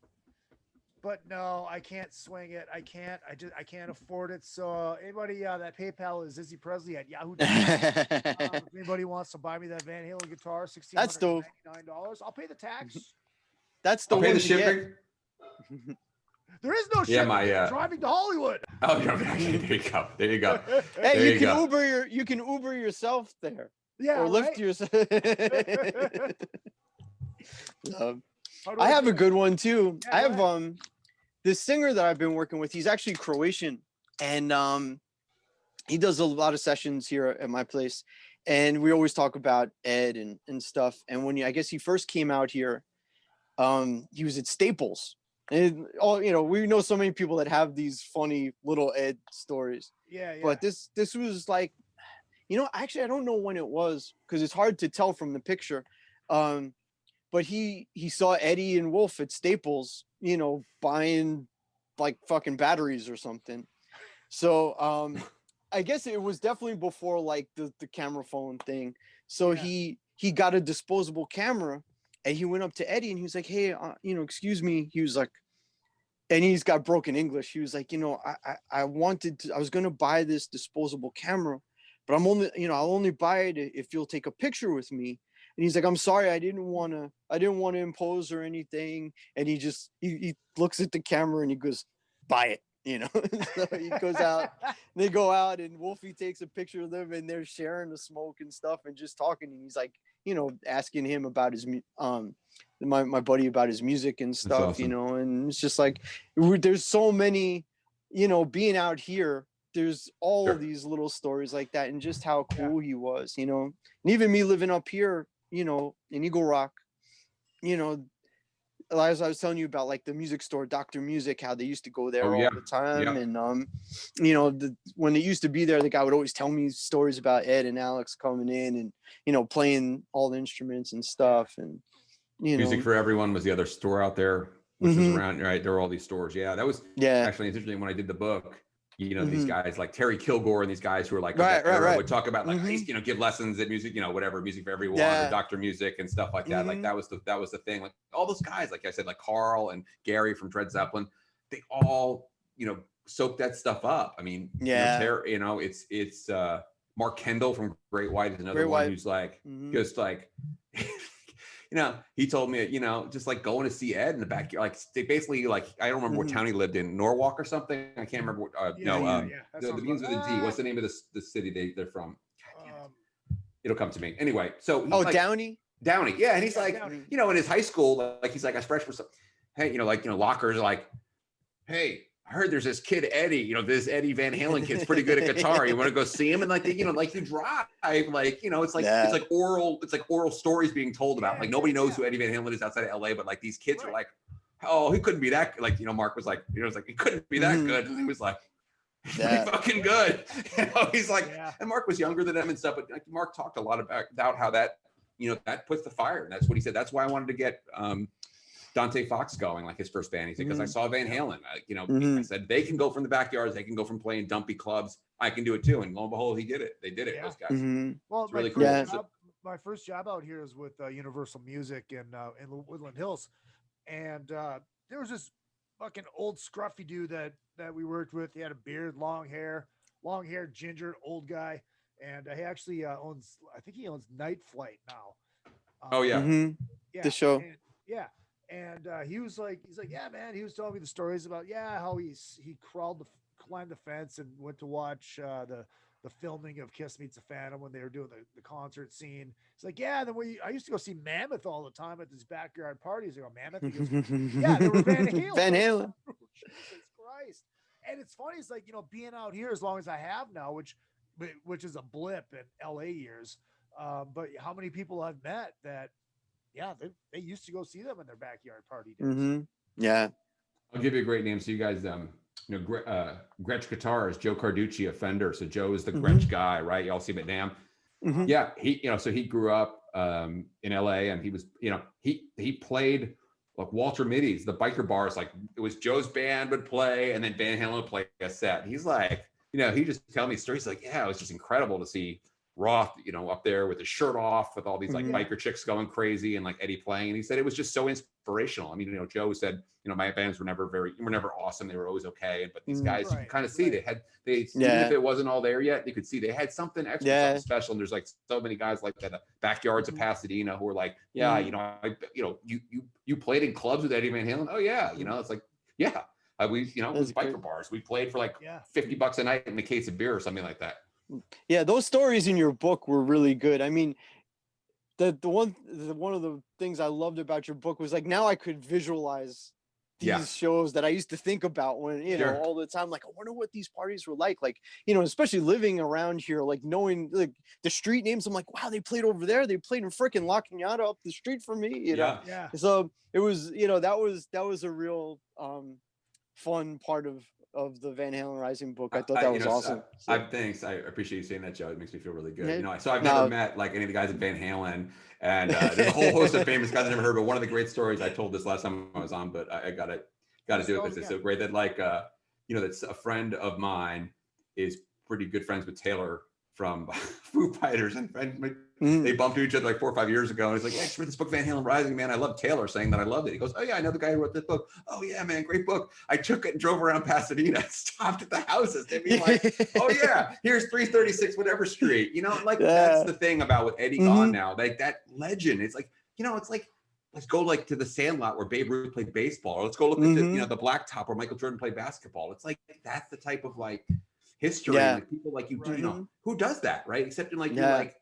But no, I can't swing it. I can't afford it. So anybody, that PayPal is Izzy Presley at Yahoo. If anybody wants to buy me that Van Halen guitar, $1,699, I'll pay the tax. That's the I'll one pay the shipping. There is no shipping. Driving to Hollywood. Oh, there you go. There you go. Hey, you can Uber yourself there. Yeah, or Lyft yourself. I have a good one too. Yeah, I have this singer that I've been working with. He's actually Croatian, and he does a lot of sessions here at my place. And we always talk about Ed and stuff. And when I guess he first came out here, he was at Staples. And we know so many people that have these funny little Ed stories. Yeah. But this was like, actually I don't know when it was because it's hard to tell from the picture. But he saw Eddie and Wolf at Staples, buying like fucking batteries or something. So I guess it was definitely before like the camera phone thing. So he got a disposable camera. And he went up to Eddie and he was like, hey, excuse me. He was like, and he's got broken English. He was like, I was going to buy this disposable camera, but I'll only buy it if you'll take a picture with me. And he's like, I'm sorry, I didn't want to impose or anything. And he looks at the camera and he goes, buy it. So he goes out, they go out and Wolfie takes a picture of them and they're sharing the smoke and stuff and just talking. And he's like, asking him about his, my buddy about his music and stuff, awesome. And it's just like, there's so many, being out here, there's all of these little stories like that and just how cool he was, and even me living up here, in Eagle Rock, as I was telling you about like the music store, Dr. Music, how they used to go there all the time. Yeah. And, when they used to be there, the guy would always tell me stories about Ed and Alex coming in and, playing all the instruments and stuff. And, Music for Everyone was the other store out there, which was around, right? There were all these stores. Yeah. That was actually interesting when I did the book. These guys like Terry Kilgore and these guys who are like, right. would talk about like, give lessons at music, whatever, Music for Everyone, or Dr. Music and stuff like that. Like that was the thing. Like all those guys, like I said, like Carl and Gary from Dred Zeppelin, they all, soak that stuff up. I mean, it's Mark Kendall from Great White is another one who's like, just like, he told me, just like going to see Ed in the backyard, like they basically like, I don't remember what town he lived in, Norwalk or something. I can't remember what, the begins with a D. What's the name of the city they're from? It'll come to me. Anyway, so like, Downey. Yeah. And he's like, in his high school, like he's like, I was fresh for some, hey, lockers are like, hey, I heard there's this kid, Eddie, this Eddie Van Halen kid's pretty good at guitar. You want to go see him? And like, like you drive, like, it's like oral stories being told about, like nobody knows who Eddie Van Halen is outside of LA, but like these kids are like, oh, he couldn't be that, like, Mark was like, he couldn't be that good. And he was like, he's pretty fucking good. He's like, and Mark was younger than them and stuff, but like Mark talked a lot about how that, that puts the fire. And that's what he said. That's why I wanted to get, Dante Fox going, like his first band. He said, because I saw Van Halen. I said, they can go from the backyards. They can go from playing dumpy clubs. I can do it too. And lo and behold, he did it. They did it, those guys. Well, it's really cool. My first job out here is with Universal Music in Woodland Hills. And there was this fucking old scruffy dude that we worked with. He had a beard, long hair, ginger, old guy. And he actually owns Night Flight now. Yeah, the show. And he's like, yeah, man. He was telling me the stories about how he climbed the fence and went to watch the filming of Kiss Meets a Phantom when they were doing the concert scene. It's like, then I used to go see Mammoth all the time at these backyard parties. They go, Mammoth? He goes, they were Van Halen. Van Halen. Jesus Christ. And it's funny, it's like, being out here as long as I have now, which is a blip in LA years. But how many people I've met that, they used to go see them in their backyard party days. Yeah. I'll give you a great name. So you guys, Gretsch Guitars, Joe Carducci, a Fender. So Joe is the Gretsch guy, right? You all see him at NAMM. Yeah. He, so he grew up in LA, and he was, he played like Walter Mitty's, the biker bars. Like it was Joe's band would play, and then Van Halen would play a set. He's like, he just tell me stories like, it was just incredible to see Roth, up there with his shirt off, with all these like biker chicks going crazy, and like Eddie playing. And he said it was just so inspirational. I mean, Joe said, my bands were never awesome. They were always okay. But these guys, you can kind of see even if it wasn't all there yet, you could see they had something extra, something special. And there's like so many guys like that, the backyards of Pasadena, who are like, you played in clubs with Eddie Van Halen. Oh yeah. It's like, we, it was biker bars. We played for like $50 a night in a case of beer or something like that. Yeah, those stories in your book were really good. I mean, one of the things I loved about your book was like, now I could visualize these shows that I used to think about when, all the time, like, I wonder what these parties were like, especially living around here, like knowing like the street names. I'm like, wow, they played over there. They played in frickin' La Cañada up the street from me, know? Yeah. So it was, that was a real fun part of the Van Halen Rising book. I thought that was awesome. Thanks. I appreciate you saying that, Joe. It makes me feel really good. So I've never met like any of the guys at Van Halen, and there's a whole host of famous guys I never heard. But one of the great stories, I told this last time I was on, but I gotta do it because it's so great that that's a friend of mine is pretty good friends with Taylor from Foo Fighters, and they bumped into each other like 4 or 5 years ago. And he's like, I just read this book, Van Halen Rising, man. I love Taylor saying that I loved it. He goes, oh yeah, I know the guy who wrote this book. Oh yeah, man, great book. I took it and drove around Pasadena, stopped at the houses. They'd be like, oh yeah, here's 336 whatever street. That's the thing about with Eddie gone now. Like that legend. It's like, it's like, let's go like to the Sandlot where Babe Ruth played baseball. Or let's go look at the Blacktop where Michael Jordan played basketball. It's like, that's the type of like history. Like people like you, who does that, right? Except in like, you like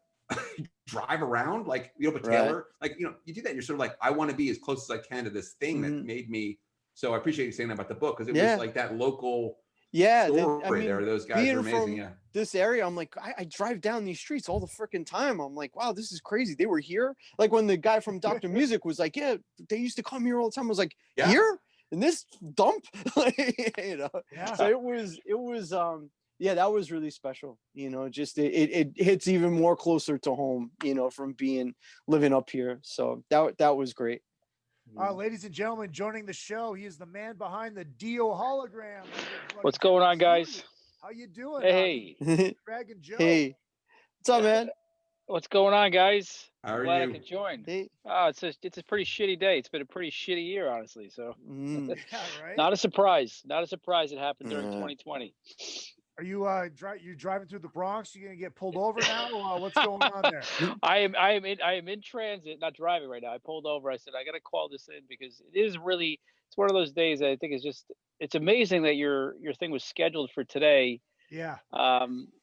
drive around like, but Taylor, like, you do that. You're sort of like, I want to be as close as I can to this thing that made me. So I appreciate you saying that about the book, because it was like that local story there. Those guys are amazing. This area, I'm like, I drive down these streets all the freaking time. I'm like, wow, this is crazy. They were here. Like when the guy from Dr. Music was like, yeah, they used to come here all the time. I was like, here in this dump, So it was that was really special. Just it hits even more closer to home, from living up here. So that was great. Ladies and gentlemen, joining the show, he is the man behind the DIO hologram. What's going on, guys? How you doing? Hey, Greg and Joe. Hey, what's up, man? What's going on, guys? How are Glad you? I could join. Hey. It's a pretty shitty day. It's been a pretty shitty year, honestly. So, Right? Not a surprise. Not a surprise. It happened during 2020. Are you you driving through the Bronx? You gonna get pulled over now? What's going on there? I am in transit, not driving right now. I pulled over. I said I got to call this in because it's one of those days that I think it's amazing that your thing was scheduled for today. Yeah.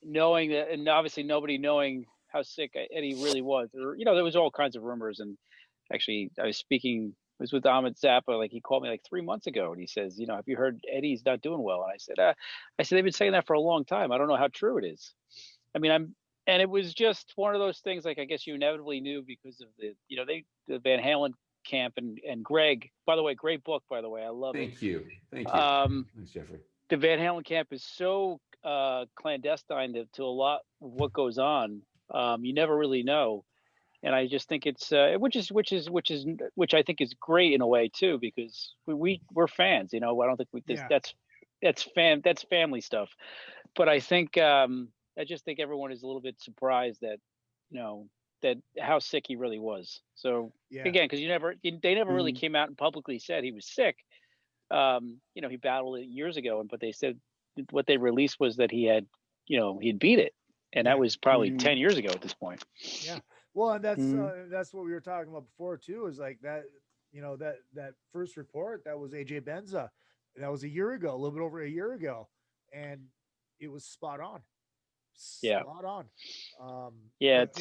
Knowing that, and obviously nobody knowing how sick Eddie really was, or there was all kinds of rumors. And actually, I was with Ahmed Zappa, like he called me like 3 months ago, and he says, have you heard Eddie's not doing well? And I said, they've been saying that for a long time. I don't know how true it is. I mean, and it was just one of those things, like I guess you inevitably knew because of the Van Halen camp and Greg. By the way, great book. By the way, I love it. Thank you. Thanks, Jeffrey. The Van Halen camp is so clandestine to a lot of what goes on. You never really know. And I just think it's which I think is great in a way too, because we're fans. I don't think that's family stuff. But I think I just think everyone is a little bit surprised that that how sick he really was. So again, because they never really came out and publicly said he was sick. He battled it years ago, but they said what they released was that he had he'd beat it, and that was probably 10 years ago at this point. Yeah. Well, and that's what we were talking about before too, is like that, that first report that was AJ Benza, that was a year ago, a little bit over a year ago, and it was spot on. Spot on. But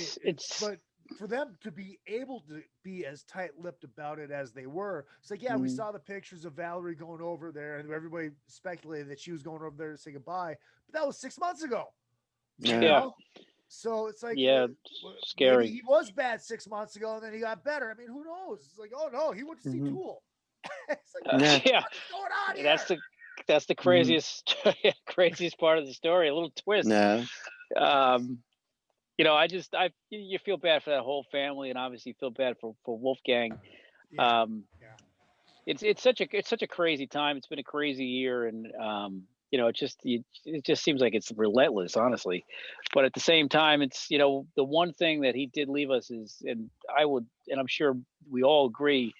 for them to be able to be as tight-lipped about it as they were, it's like, we saw the pictures of Valerie going over there, and everybody speculated that she was going over there to say goodbye, but that was 6 months ago. So it's like, scary. He was bad 6 months ago, and then he got better. I mean, who knows? It's like, oh no, he went to see Tool. It's like, what's going on here? That's the craziest craziest part of the story. A little twist. You feel bad for that whole family, and obviously feel bad for Wolfgang. It's such a crazy time. It's been a crazy year, and it just seems like it's relentless, honestly. But at the same time, it's the one thing that he did leave us is, and I'm sure we all agree,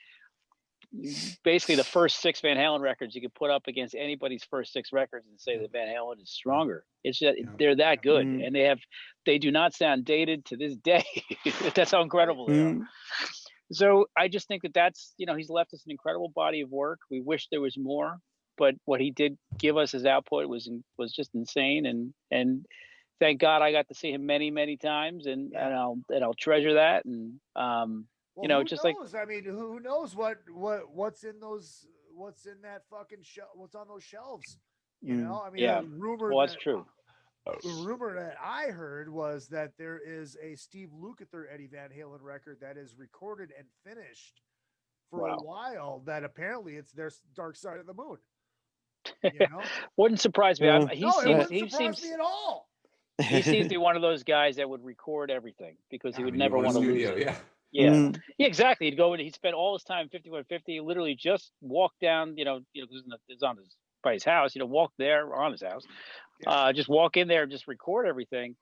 basically the first 6 Van Halen records you could put up against anybody's first 6 records and say that Van Halen is stronger. It's just they're that good, and they do not sound dated to this day. That's how incredible they are. So I just think that's he's left us an incredible body of work. We wish there was more, but what he did give us as output was just insane, and thank God I got to see him many times, and I'll treasure that. And who knows? I mean, who knows what's in that fucking what's on those shelves? Rumor. Well, that's true. The rumor that I heard was that there is a Steve Lukather Eddie Van Halen record that is recorded and finished for a while. That apparently it's their Dark Side of the Moon. Wouldn't surprise me. It wouldn't surprise me at all. He seems to be one of those guys that would record everything because he would never want to lose it. Yeah, exactly. He'd spend all his time 5150. Literally just walk down. It's by his house. Walk there on his house. Just walk in there and just record everything.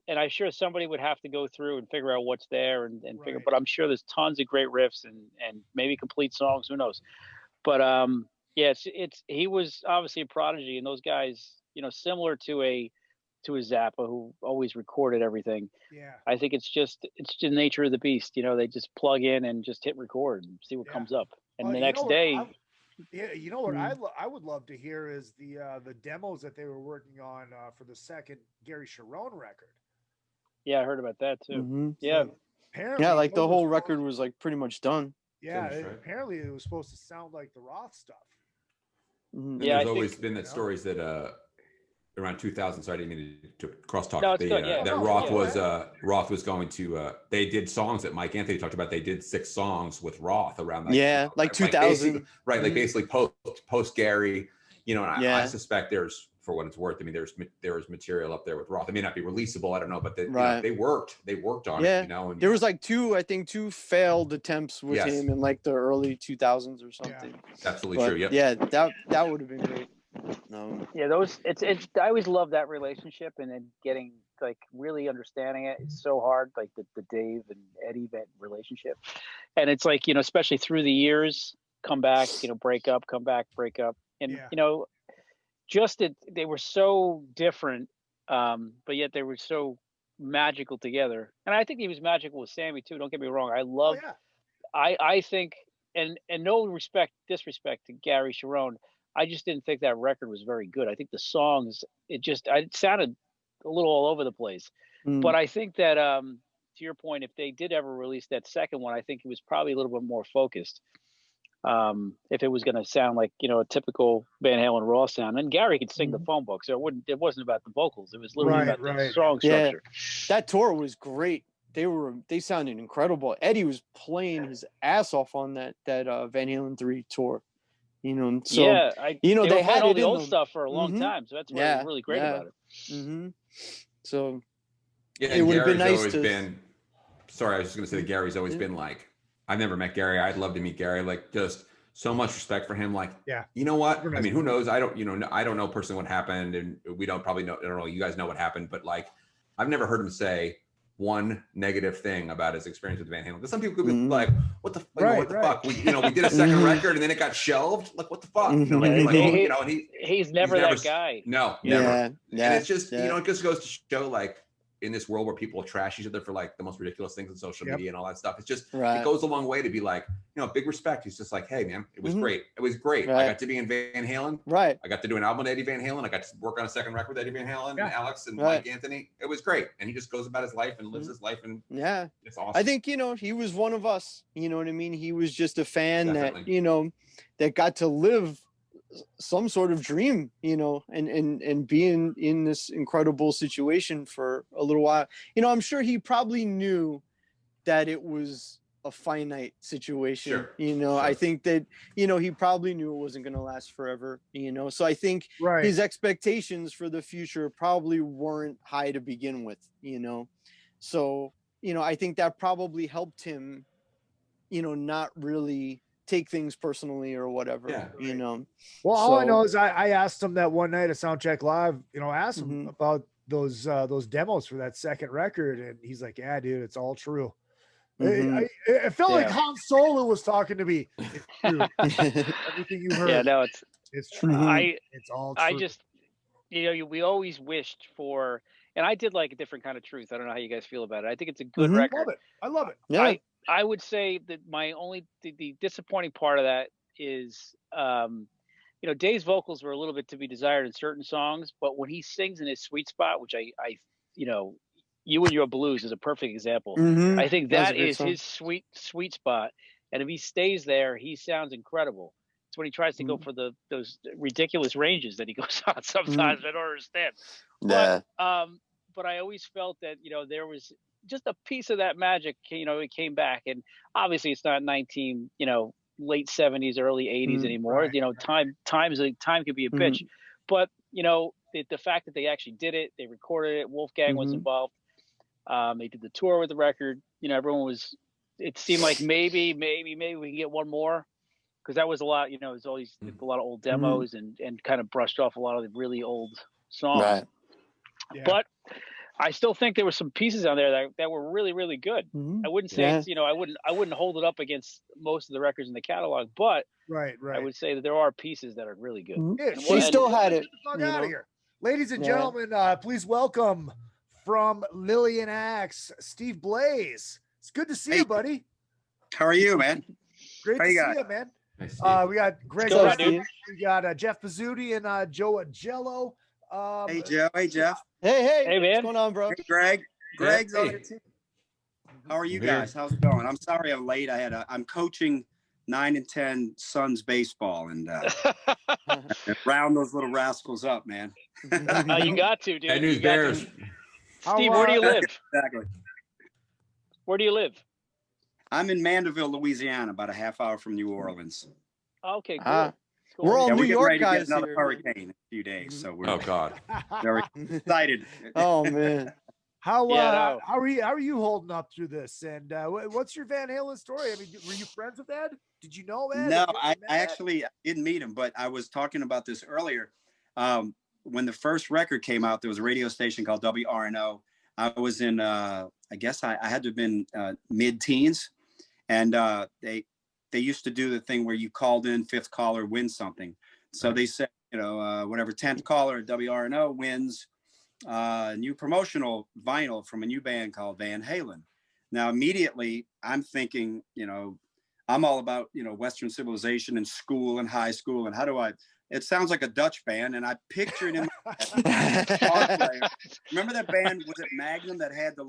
And I'm sure somebody would have to go through and figure out what's there and figure. But I'm sure there's tons of great riffs and maybe complete songs. Who knows? But he was obviously a prodigy, and those guys, similar to a Zappa who always recorded everything. I think it's just the nature of the beast. They just plug in and just hit record and see what comes up. And the next day. What I would love to hear is the demos that they were working on for the second Gary Cherone record. Yeah, I heard about that too. So apparently, like the whole record was like pretty much done. Yeah, apparently it was supposed to sound like the Roth stuff. There's always been that stories that around 2000. Sorry, I didn't mean to crosstalk. No, that Roth was going to. They did songs that Mike Anthony talked about. They did 6 songs with Roth around that. Yeah, like 2000. Like basically post Gary. And I suspect there's, for what it's worth, I mean, there's material up there with Roth. It may not be releasable. I don't know, but they worked on it. And there was like two failed attempts with him in like the early 2000s or something. Absolutely true. Yep. Yeah, that would have been great. No. Yeah, I always love that relationship, and then getting like really understanding it. It's so hard, like the Dave and Eddie relationship, and it's like especially through the years, come back, break up, come back, break up, and they were so different, but yet they were so magical together. And I think he was magical with Sammy too. Don't get me wrong. I love. I think, and no disrespect to Gary Cherone. I just didn't think that record was very good. I think the songs, it sounded a little all over the place. But I think that, to your point, if they did ever release that second one, I think it was probably a little bit more focused. If it was going to sound like, a typical Van Halen raw sound. And Gary could sing the phone book, so it wasn't about the vocals. It was literally about the song structure. That tour was great. They sounded incredible. Eddie was playing his ass off on that Van Halen 3 tour. They had all the old stuff for a long time, so that's what was really great about it. So it would have been nice to. sorry, I was just gonna say that Gary's always been like, I've never met Gary. I'd love to meet Gary. Like, just so much respect for him. Like, you know what? I mean, who knows? I don't know personally what happened, and we don't probably know. I don't know. You guys know what happened, but like, I've never heard him say one negative thing about his experience with Van Halen. Because some people could be like, "What the fuck?" We did a second record, and then it got shelved. Like, what the fuck? You know, and he's never that guy. No, never. Yeah. And it's just it just goes to show, like, in this world where people trash each other for like the most ridiculous things on social media and all that stuff, it's just it goes a long way to be like, big respect. He's just like, hey man, it was great. It was great. I got to be in Van Halen. I got to do an album with Eddie Van Halen. I got to work on a second record with Eddie Van Halen and Alex and Mike Anthony. It was great. And he just goes about his life and lives his life, and it's awesome. I think, he was one of us, you know what I mean? He was just a fan that, that got to live some sort of dream, and being in this incredible situation for a little while. I'm sure he probably knew that it was a finite situation. I think that, he probably knew it wasn't going to last forever, so I think his expectations for the future probably weren't high to begin with, so, I think that probably helped him, not really take things personally or whatever, Well, all I know is I asked him that one night at Soundcheck Live, asked him about those demos for that second record, and he's like, yeah, dude, it's all true. It felt like Han Solo was talking to me. It's true. Everything you heard. Yeah, no, it's true. It's all true. I just, we always wished for, and I did like a different kind of truth. I don't know how you guys feel about it. I think it's a good record. I love it. Yeah. I would say that my only the disappointing part of that is, Dave's vocals were a little bit to be desired in certain songs, but when he sings in his sweet spot, which I You and Your Blues is a perfect example. I think that is his sweet spot, and if he stays there, he sounds incredible. It's when he tries to go for those ridiculous ranges that he goes on sometimes. I don't understand. But I always felt that there was just a piece of that magic, it came back. And obviously it's not late 70s, early 80s anymore. Time could be a bitch. But, the fact that they actually did it, they recorded it, Wolfgang was involved. They did the tour with the record. Everyone was, it seemed like maybe we can get one more. Because that was a lot, it was always a lot of old demos and kind of brushed off a lot of the really old songs. Right. Yeah. But I still think there were some pieces on there that were really, really good. I wouldn't say I wouldn't hold it up against most of the records in the catalog, but I would say that there are pieces that are really good. She still had it. Out of here. Ladies and gentlemen, please welcome from Lillian Axe, Steve Blaze. It's good to see you, buddy. How are you, man? Great to see you, man. Nice we got Greg, we got Jeff Pezzuti and Joe Augello. Hey Joe, hey Jeff. Hey man, what's going on, bro? Hey Greg's on it too. How are you guys? How's it going? I'm sorry I'm late. I'm coaching 9 and 10 Suns baseball and round those little rascals up, man. You got to, dude. Hey, News Bears. Steve, where do you live? Exactly. Where do you live? I'm in Mandeville, Louisiana, about a half hour from New Orleans. Okay, cool. We're all New York guys. Another hurricane in a few days, so we're very excited. Oh man, how are you holding up through this? And what's your Van Halen story? I mean, were you friends with Ed? Did you know Ed? No, I actually didn't meet him, but I was talking about this earlier. When the first record came out, there was a radio station called WRNO. I was in, I guess I had to have been mid-teens, and they used to do the thing where you called in, fifth caller wins something. So they said, whatever 10th caller at WRNO wins a new promotional vinyl from a new band called Van Halen. Now, immediately I'm thinking, I'm all about, Western civilization and school and high school. And it sounds like a Dutch band. And I pictured in my head, guitar player. Remember that band, was it Magnum, that had the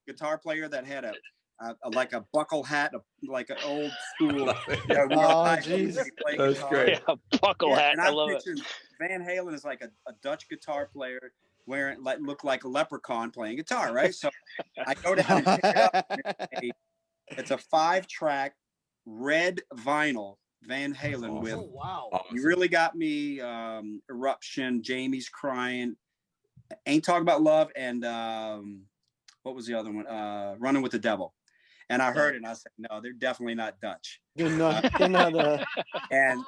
guitar player that had like a buckle hat, like an old school. Oh, geez. That's great. Yeah, buckle hat. And I love it. Van Halen is like a Dutch guitar player looked like a leprechaun playing guitar, right? So I go down and pick it up. It's a 5-track red vinyl Van Halen with. Oh, wow. You Really Got Me, Eruption, Jamie's Crying, Ain't Talking About Love, and what was the other one? Running with the Devil. And I heard it and I said, no, they're definitely not Dutch. They're not. They're not. And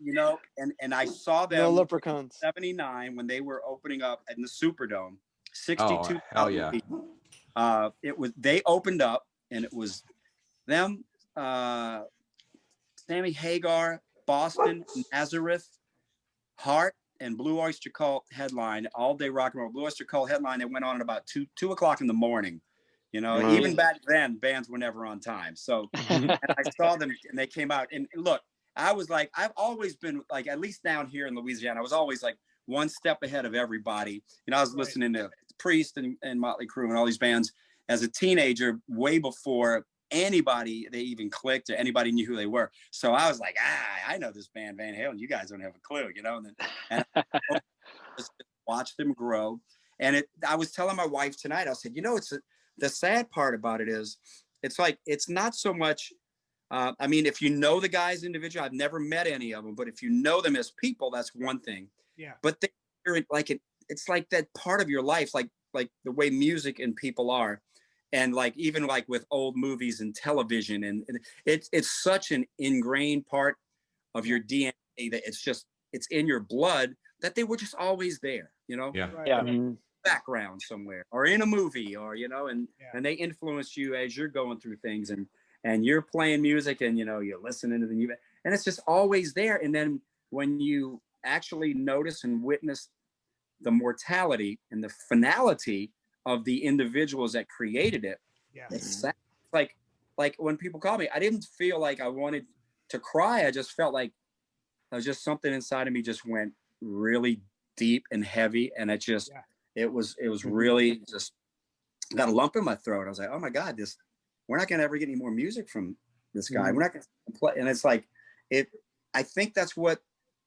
you know, and I saw them No leprechauns. 79 when they were opening up in the Superdome, 62,000 hell yeah. people. They opened up and it was them, Sammy Hagar, Boston, Nazareth, Heart, and Blue Oyster Cult headline, all day rock and roll. Blue Oyster Cult headline that went on at about 2 o'clock in the morning. You know, even back then, bands were never on time. So and I saw them and they came out. And look, I was like, I've always been like, at least down here in Louisiana, I was always like one step ahead of everybody. You know, I was listening to Priest and Motley Crue and all these bands as a teenager, way before anybody they even clicked or anybody knew who they were. So I was like, I know this band Van Halen. You guys don't have a clue, you know. And I just watched them grow. And I was telling my wife tonight, I said, you know, the sad part about it is, it's like, it's not so much. I mean, if you know the guys individually, I've never met any of them, but if you know them as people, that's one thing. Yeah. But they're like it's like that part of your life, like the way music and people are. And like, even like with old movies and television, and it's such an ingrained part of your DNA that it's in your blood, that they were just always there, you know? Yeah. Yeah. Background somewhere or in a movie, or, you know, and they influence you as you're going through things, and you're playing music, and, you know, you're listening to the new, and it's just always there. And then when you actually notice and witness the mortality and the finality of the individuals that created it, it's sad. Like when people call me, I didn't feel like I wanted to cry. I just felt like it was just something inside of me just went really deep and heavy, and it was really just got a lump in my throat. I was like, oh my God, we're not going to ever get any more music from this guy. We're not going to play. And it's like, I think that's what,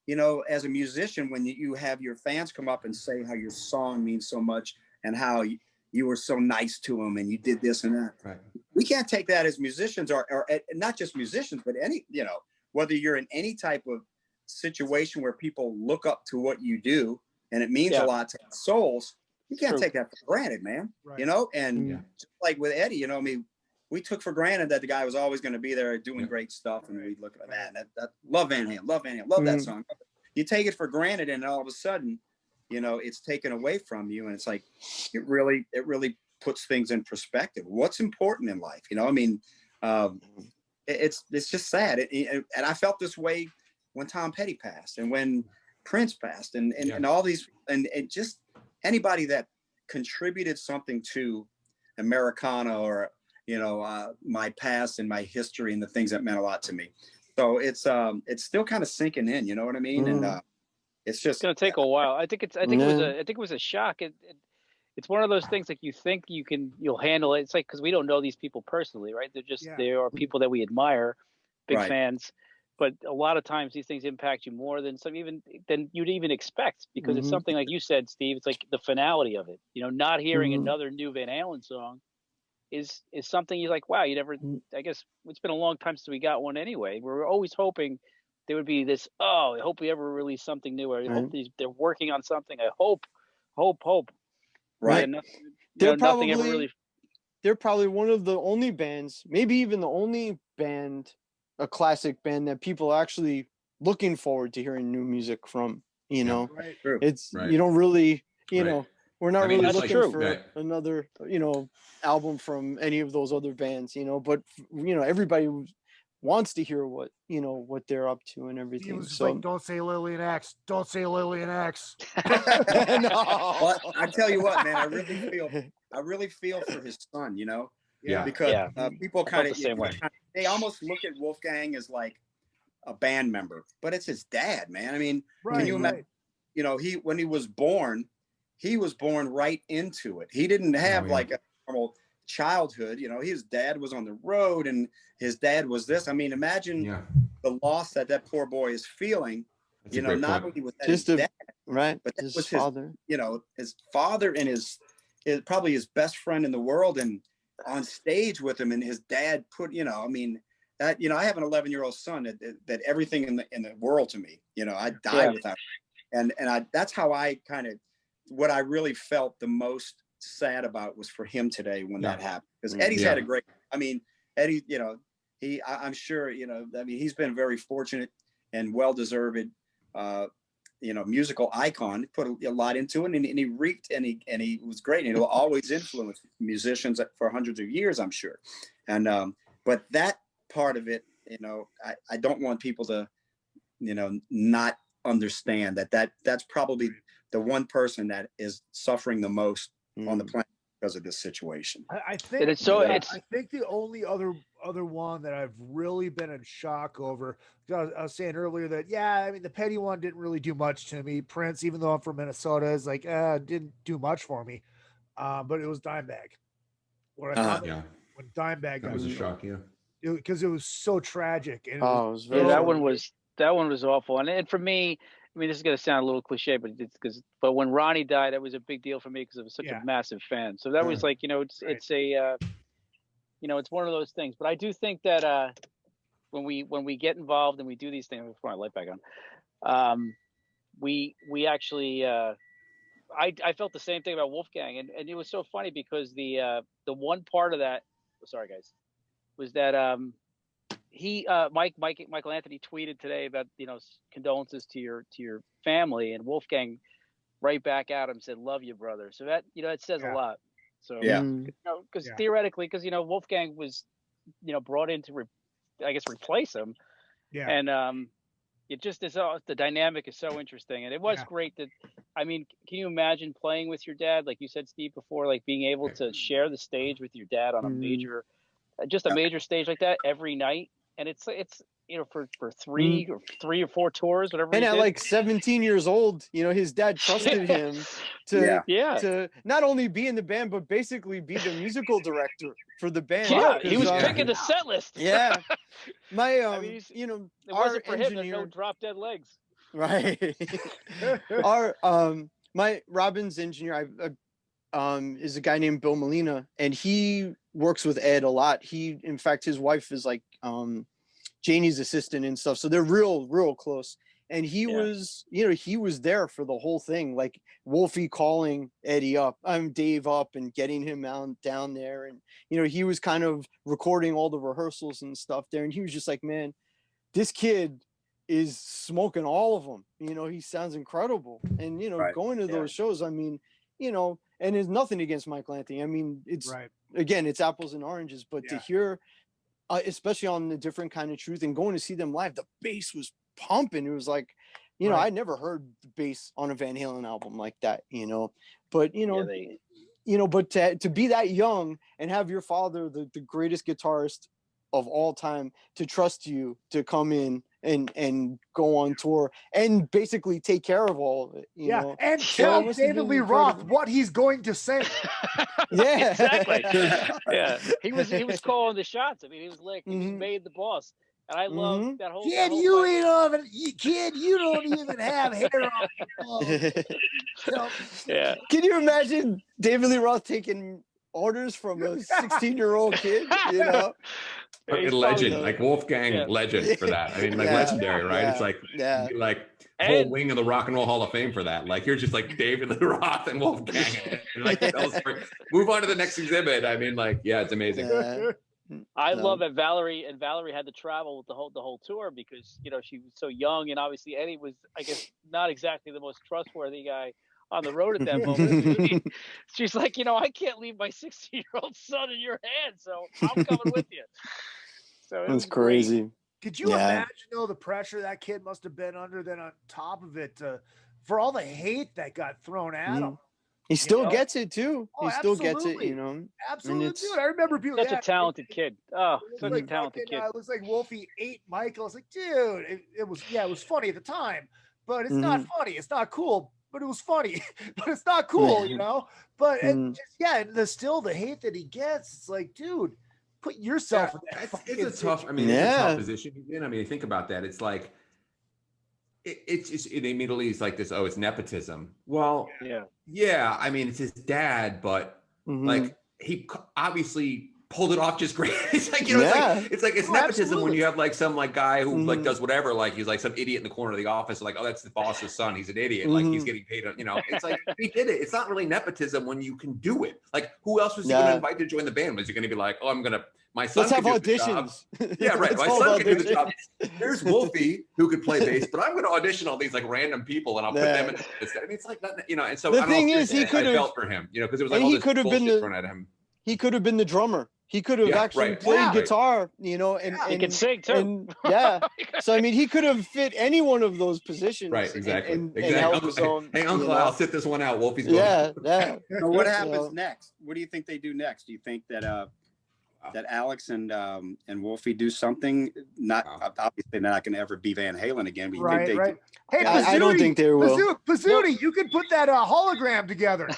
you know, as a musician, when you have your fans come up and say how your song means so much and how you were so nice to them and you did this and that. Right. We can't take that as musicians, or not just musicians, but any, you know, whether you're in any type of situation where people look up to what you do and it means a lot to souls, you can't take that for granted, man. Right. You know, and just like with Eddie, you know, I mean, we took for granted that the guy was always going to be there doing great stuff, and we look at that. Love Van Halen, love that song. You take it for granted, and all of a sudden, you know, it's taken away from you, and it's like it really puts things in perspective. What's important in life, you know? I mean, it's just sad, and I felt this way when Tom Petty passed, and when Prince passed, and all these, and just anybody that contributed something to Americana, or, you know, my past and my history and the things that meant a lot to me. So it's still kind of sinking in, you know what I mean? And it's gonna take a while. I think it was a shock. It's one of those things, like, you think you'll handle it. It's like, because we don't know these people personally, right? They are people that we admire, big fans. But a lot of times these things impact you more than you'd even expect, because it's something like you said, Steve. It's like the finality of it. You know, not hearing another new Van Halen song is something you're like, wow, you never. I guess it's been a long time since we got one anyway. We're always hoping there would be this. Oh, I hope we ever release something new. I hope they're working on something. I hope. Right. Nothing ever really. They're probably one of the only bands, maybe even the only band, a classic band, that people are actually looking forward to hearing new music from. You know, you don't really, you know, we're not really looking for another, you know, album from any of those other bands, you know, but, you know, everybody wants to hear what they're up to and everything. He was just like, don't say Lillian Axe. Don't say Lillian Axe. No. Well, I tell you what, man, I really feel for his son, you know? Yeah. Because people kind of, they almost look at Wolfgang as like a band member, but it's his dad, man. I mean, can you imagine, you know, when he was born right into it. He didn't have like a normal childhood, you know. His dad was on the road, and his dad was this. I mean, imagine the loss that poor boy is feeling. That's, you know, not only was that his dad, but that was his father. You know, his father and his probably his best friend in the world, and on stage with him, and his dad put, you know, I mean, that, you know, I have an 11-year-old son that everything in the world to me, you know, I died without him. And that's how I kind of, what I really felt the most sad about was for him today when that happened, because Eddie's had a great, I mean, Eddie, you know, I'm sure, you know, I mean, he's been very fortunate and well-deserved, you know, musical icon. He put a lot into it, and he reaped, and he was great. And he'll always influence musicians for hundreds of years, I'm sure. And but that part of it, you know, I don't want people to, you know, not understand that's probably the one person that is suffering the most on the planet because of this situation. I think it's so. I think the only other one that I've really been in shock over. I was saying earlier that I mean the Petty one didn't really do much to me. Prince, even though I'm from Minnesota, is like didn't do much for me. But it was Dimebag. When Dimebag that was a shock, because it was so tragic. And that one was awful. And for me, I mean, this is going to sound a little cliche, but when Ronnie died, it was a big deal for me because I was such a massive fan. So that was like, you know, it's a, you know, it's one of those things. But I do think that when we get involved and we do these things, I'll put my light back on. We actually, I felt the same thing about Wolfgang, and it was so funny because the one part of that, sorry guys, was that Michael Anthony tweeted today about, you know, condolences to your family, and Wolfgang right back at him said, "Love you, brother." So that, you know, it says a lot. So because theoretically, because, you know, Wolfgang was, you know, brought in to replace him, and it just is, the dynamic is so interesting, and it was great that, I mean, can you imagine playing with your dad, like you said, Steve, before, like being able to share the stage with your dad on a major stage like that every night. And it's you know, for three or four tours, whatever. And at like 17 years old, you know, his dad trusted him to not only be in the band, but basically be the musical director for the band. Yeah, he was picking the set list. Yeah, my I mean, you know, it wasn't for him. There's no drop dead legs. Right. Our my Robin's engineer is a guy named Bill Molina, and he works with Ed a lot. In fact, his wife is like Janie's assistant and stuff, so they're real close. And he was, you know, he was there for the whole thing, like Wolfie calling Dave up and getting him down there, and you know, he was kind of recording all the rehearsals and stuff there, and he was just like, man, this kid is smoking all of them, you know, he sounds incredible. And you know, going to those shows, I mean, you know, and there's nothing against Michael Anthony, I mean, it's again, it's apples and oranges, but to hear especially on the Different Kind of Truth and going to see them live, the bass was pumping. It was like, you know, I never heard the bass on a Van Halen album like that, you know, but you know, you know, but to be that young and have your father, the greatest guitarist of all time, to trust you to come in and go on tour and basically take care of all of it, you know, and tell David Lee Roth what he's going to say. Exactly. He was calling the shots. I mean, he was like, he made the boss. And I love that whole kid. Kid, you don't even have hair on your balls. Can you imagine David Lee Roth taking orders from a 16-year-old kid? You know, legend, like Wolfgang, legend for that. I mean, like legendary, right? It's like whole wing of the Rock and Roll Hall of Fame for that. Like, you're just like David Lee Roth and Wolfgang. And like, move on to the next exhibit. I mean, like, it's amazing. I love that Valerie had to travel with the whole tour because, you know, she was so young, and obviously Eddie was, I guess, not exactly the most trustworthy guy on the road at that moment. She's like, you know, I can't leave my 16-year-old son in your hands, so I'm coming with you. So that's crazy. Great. Could you imagine though the pressure that kid must have been under? Then on top of it, for all the hate that got thrown at him. He still gets it too. He still gets it, you know. Absolutely, dude. I remember people. Such a talented kid. Oh, such a talented kid. It looks like Wolfie ate Michael. It's like, dude, it was funny at the time, but it's not funny. It's not cool, but it was funny. But it's not cool, you know. But and just the hate that he gets. It's like, dude, put yourself in that. It's a tough. I mean, it's a tough position he's in. I mean, think about that. It's like. It's just immediately it's like this. Oh, it's nepotism. Well, I mean, it's his dad, but like he obviously pulled it off just great. It's like, you know, it's nepotism when you have like some like guy who like does whatever, like he's like some idiot in the corner of the office, like, oh, that's the boss's son, he's an idiot, like he's getting paid, you know. It's like he did it. It's not really nepotism when you can do it. Like, who else was he gonna invite to join the band? Was he gonna be like, oh, my son Let's have can do auditions. the job. Yeah, right. My son can do the job. There's Wolfie who could play bass, but I'm gonna audition all these like random people and I'll put them in this. I mean, it's like, you know, and so the thing is, he could have felt for him, you know, because it was like all this bullshit thrown at him. He could have been the drummer. He could have actually played guitar, you know, and he can sing too. And, so I mean, he could have fit any one of those positions. Right, exactly. And hey, Uncle, I'll sit this one out. Wolfie's going. Yeah. So what happens next? What do you think they do next? Do you think that that Alex and Wolfie do something? Not obviously they're not going to ever be Van Halen again. But you think they do? Hey, Pezzuti, I don't think they will. Pezzuti, you could put that hologram together.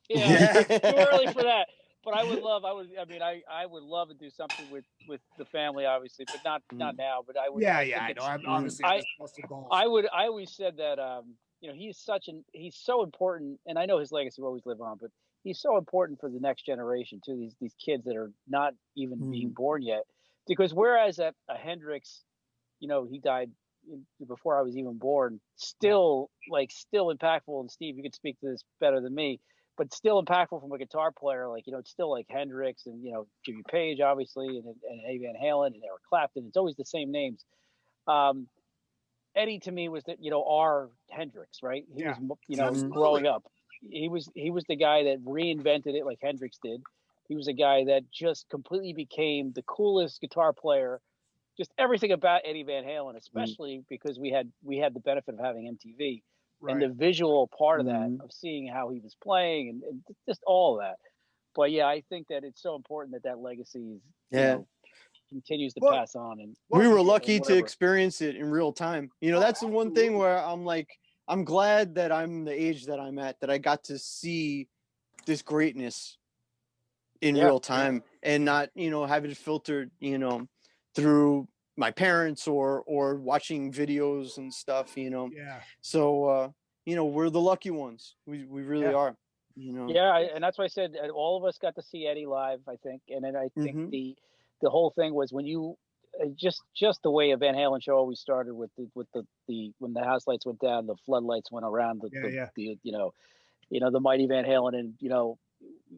Yeah, too early for that. But I would love to do something with the family, obviously, but not now. But I would. I know. I'm obviously. I always said that you know, he's so important, and I know his legacy will always live on, but he's so important for the next generation too. These kids that are not even being born yet, because whereas a Hendrix, you know, he died before I was even born, still impactful. And Steve, you could speak to this better than me. But still impactful from a guitar player, like, you know, it's still like Hendrix and, you know, Jimmy Page, obviously, and Eddie Van Halen and Eric Clapton. It's always the same names. Eddie to me was our Hendrix, right? He was, you know, growing up. He was the guy that reinvented it like Hendrix did. He was a guy that just completely became the coolest guitar player. Just everything about Eddie Van Halen, especially because we had the benefit of having MTV. Right. And the visual part of that, of seeing how he was playing and just all of that. But yeah, I think that it's so important that legacy is, continues to pass on. And we were lucky to experience it in real time. You know, that's the one thing where I'm like, I'm glad that I'm the age that I'm at, that I got to see this greatness in real time and not, you know, have it filtered, you know, through my parents or watching videos and stuff, you know. So you know, we're the lucky ones. We really are, you know. And that's why I said all of us got to see Eddie live, I think. And then I think the whole thing was when you just the way a Van Halen show always started with the when the house lights went down, the floodlights went around the you know the mighty Van Halen, and you know,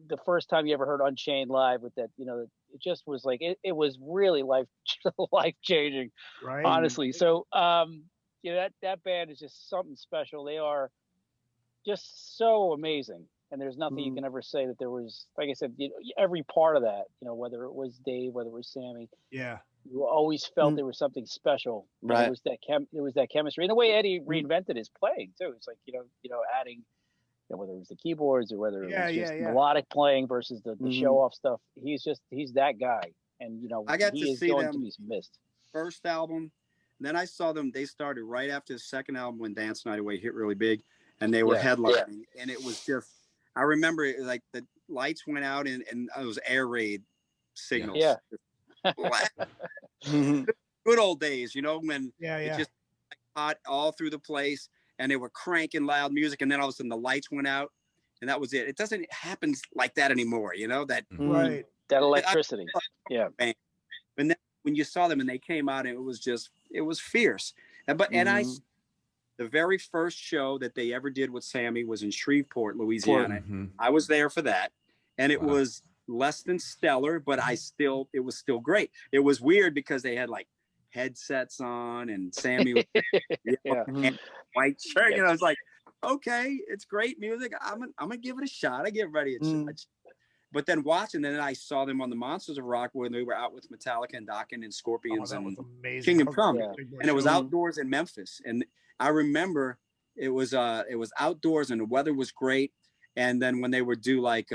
the first time you ever heard Unchained live with that, you know, it just was like it was really life changing, right? Honestly. So you know, that band is just something special. They are just so amazing, and there's nothing you can ever say that there was, like I said, you know, every part of that, you know, whether it was Dave, whether it was Sammy, you always felt there was something special. Right. It was that chemistry, and the way Eddie reinvented his playing too. It's like you know adding, whether it was the keyboards or whether it was just melodic playing versus the show off stuff. He's that guy. And, you know, I got to see them to be missed. First album. And then I saw them. They started right after the second album when Dance Night Away hit really big. And they were headlining. And it was just, I remember it was like the lights went out and it was air raid signals. Good old days, you know, when it just hot all through the place. And they were cranking loud music, and then all of a sudden the lights went out, and that was it. It doesn't happen like that anymore, you know, that that electricity. But then when you saw them and they came out, and it was fierce. And the very first show that they ever did with Sammy was in Shreveport, Louisiana. I was there for that, and it was less than stellar, but it was still great. It was weird because they had like headsets on, and Sammy was and white shirt, and I was like, okay, it's great music. I'm gonna give it a shot. I get ready. But then then I saw them on the Monsters of Rock when they were out with Metallica and Dokken and Scorpions and Kingdom Come, and it was outdoors in Memphis. And I remember it was outdoors and the weather was great. And then when they would do like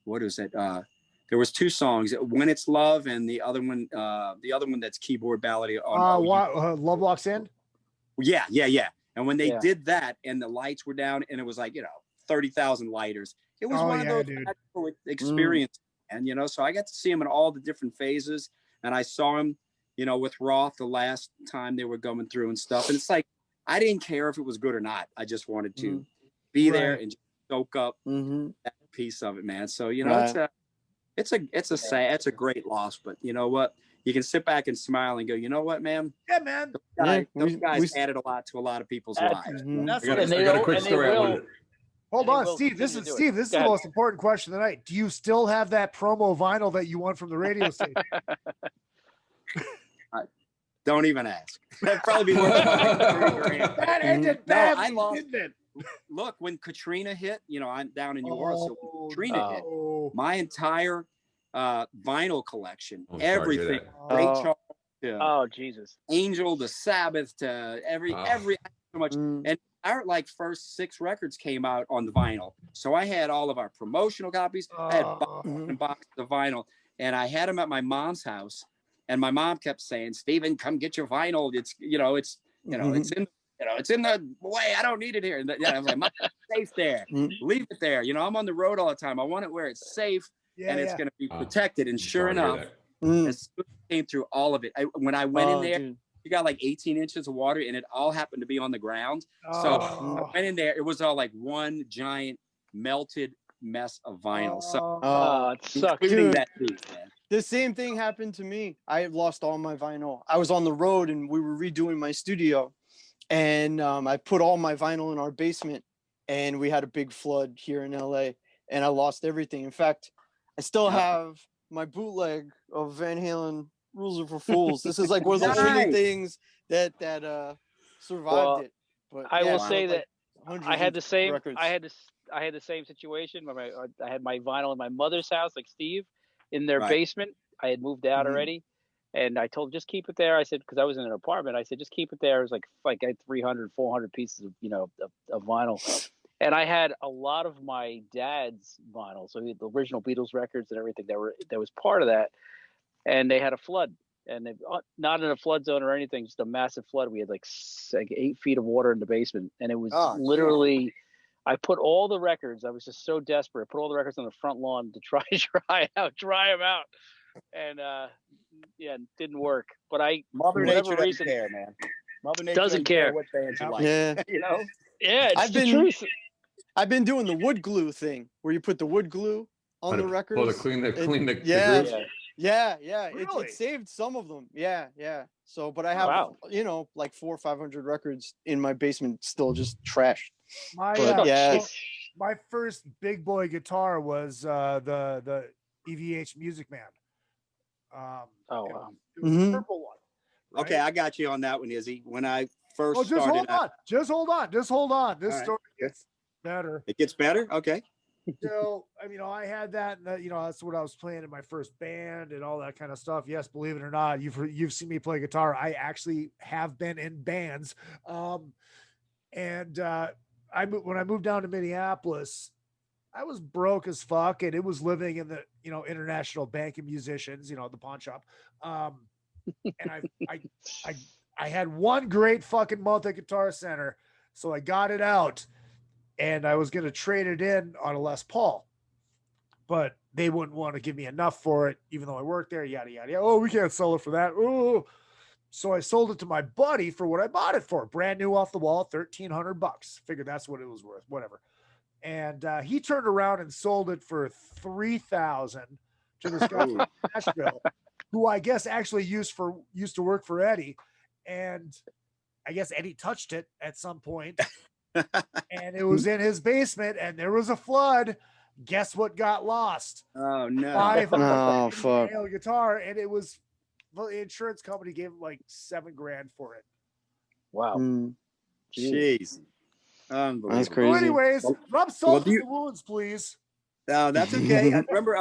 what is it? There was two songs, "When It's Love" and the other one that's keyboard ballad on Love Walks In. Yeah. And when they did that, and the lights were down, and it was like 30,000 lighters. It was one of those magical experiences, and you know, so I got to see them in all the different phases, and I saw them, you know, with Roth the last time they were going through and stuff. And it's like I didn't care if it was good or not. I just wanted to be there and just soak up that piece of it, man. So you know, it's a great loss, but you know what? You can sit back and smile and go, you know what, man? Yeah, man. Those guys added a lot to a lot of people's lives. I got a quick story. Hold on, Steve. This is the most important question of the night. Do you still have that promo vinyl that you won from the radio station? Don't even ask. That'd probably be worth $3,000. That ended badly, didn't it? Look, when Katrina hit, I'm down in New Orleans. So when Katrina hit, my entire vinyl collection, everything, Ray Charles, Jesus, Angel, the Sabbath, to every so much, and our first 6 records came out on the vinyl. So I had all of our promotional copies. I had boxes and boxes of vinyl, and I had them at my mom's house. And my mom kept saying, "Steven, come get your vinyl. It's it's in the way. I don't need it here." And I was like, "Mom, it's safe there. Leave it there. I'm on the road all the time. I want it where it's safe and it's going to be protected." And sure enough, as soon as it came through all of it, when I went in there, you got 18 inches of water, and it all happened to be on the ground. So I went in there. It was all one giant melted mess of vinyl. So it sucked, dude. That piece, man. The same thing happened to me. I lost all my vinyl. I was on the road and we were redoing my studio, and I put all my vinyl in our basement, and we had a big flood here in LA, and I lost everything. In fact, I still have my bootleg of Van Halen Rules Are for Fools. This is one of the only things that survived it. But I will say that I had the same. Records. I had the same situation. I had my vinyl in my mother's house, like Steve, in their basement. I had moved out already, and I told them, just keep it there. I said, because I was in an apartment, I said, just keep it there. It was I had 300, 400 pieces of vinyl, and I had a lot of my dad's vinyl, so the original Beatles records and everything that was part of that. And they had a flood, and they not in a flood zone or anything, just a massive flood. We had 8 feet of water in the basement, and it was literally. I put all the records. I was just so desperate. I put all the records on the front lawn to try dry them out, and it didn't work. But Mother Nature doesn't care, man. Mother Nature doesn't care what bands you like. Yeah, Yeah, it's the truth. I've been doing the wood glue thing, where you put the wood glue on the records. To clean the grooves? Yeah. Really? It saved some of them. Yeah. So, but I have 400 or 500 records in my basement, still just trashed. My first big boy guitar was the EVH Music Man. It was the purple one. Right? Okay, I got you on that one, Izzy. When I first just started hold on. This right. story gets better. It gets better? Okay. So, I had that, and that's what I was playing in my first band and all that kind of stuff. Yes, believe it or not, you've seen me play guitar. I actually have been in bands. When I moved down to Minneapolis, I was broke as fuck, and it was living in the International Bank of Musicians, the pawn shop. And I had one great fucking month at Guitar Center, so I got it out, and I was gonna trade it in on a Les Paul, but they wouldn't want to give me enough for it, even though I worked there. Yada yada. Oh, we can't sell it for that. Oh. So I sold it to my buddy for what I bought it for. Brand new off the wall, $1,300. Figured that's what it was worth, whatever. And he turned around and sold it for $3,000 to this guy from Nashville, who I guess actually used to work for Eddie. And I guess Eddie touched it at some point. And it was in his basement, and there was a flood. Guess what got lost? Oh no. Fuck. Guitar, and it was the insurance company gave him $7,000 for it. Wow. Jeez. Unbelievable. That's crazy. So anyways, rub salt in the wounds, please. No, that's okay. I remember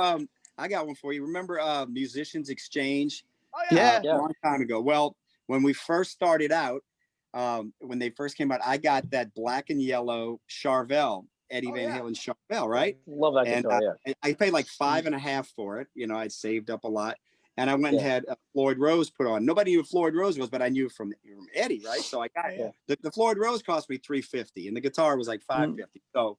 I got one for you. Remember Musicians Exchange? Oh yeah. A long time ago. Well, when we first started out, when they first came out, I got that black and yellow Charvel, Eddie Van Halen Charvel, right? Love that guitar, I paid $5.50 for it. I'd saved up a lot. And I went and had Floyd Rose put on. Nobody knew who Floyd Rose was, but I knew from Eddie, right? So I got the Floyd Rose cost me $350, and the guitar was $550. So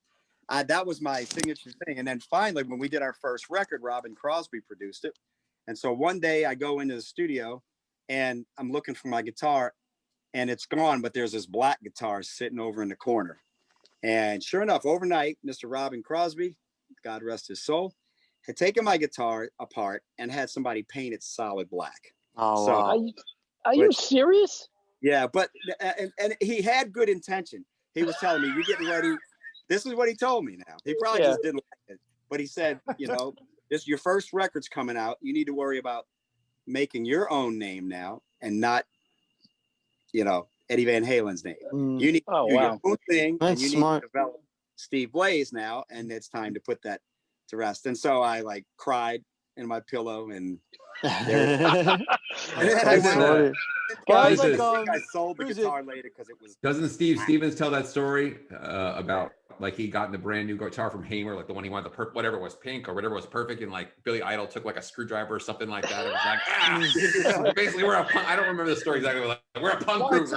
that was my signature thing. And then finally, when we did our first record, Robin Crosby produced it. And so one day I go into the studio, and I'm looking for my guitar, and it's gone, but there's this black guitar sitting over in the corner. And sure enough, overnight, Mr. Robin Crosby, God rest his soul, had taken my guitar apart and had somebody paint it solid black. Oh, so, wow. Are you serious? Yeah, but and he had good intention. He was telling me, "You're getting ready." This is what he told me. Now he probably just didn't like it, but he said, "You know, this your first record's coming out. You need to worry about making your own name now, and not, you know, Eddie Van Halen's name. You need to do your own thing, and you need to develop Steve Blaze now, and it's time to put that to rest." And so I like cried in my pillow, and I sold the guitar later because it was. Doesn't Steve Stevens tell that story about like he got in the brand new guitar from Hamer, like the one he wanted, the whatever was pink or whatever was perfect, and like Billy Idol took like a screwdriver or something like that. It was like, basically we're a punk. I don't remember the story exactly. Like, we're a punk group.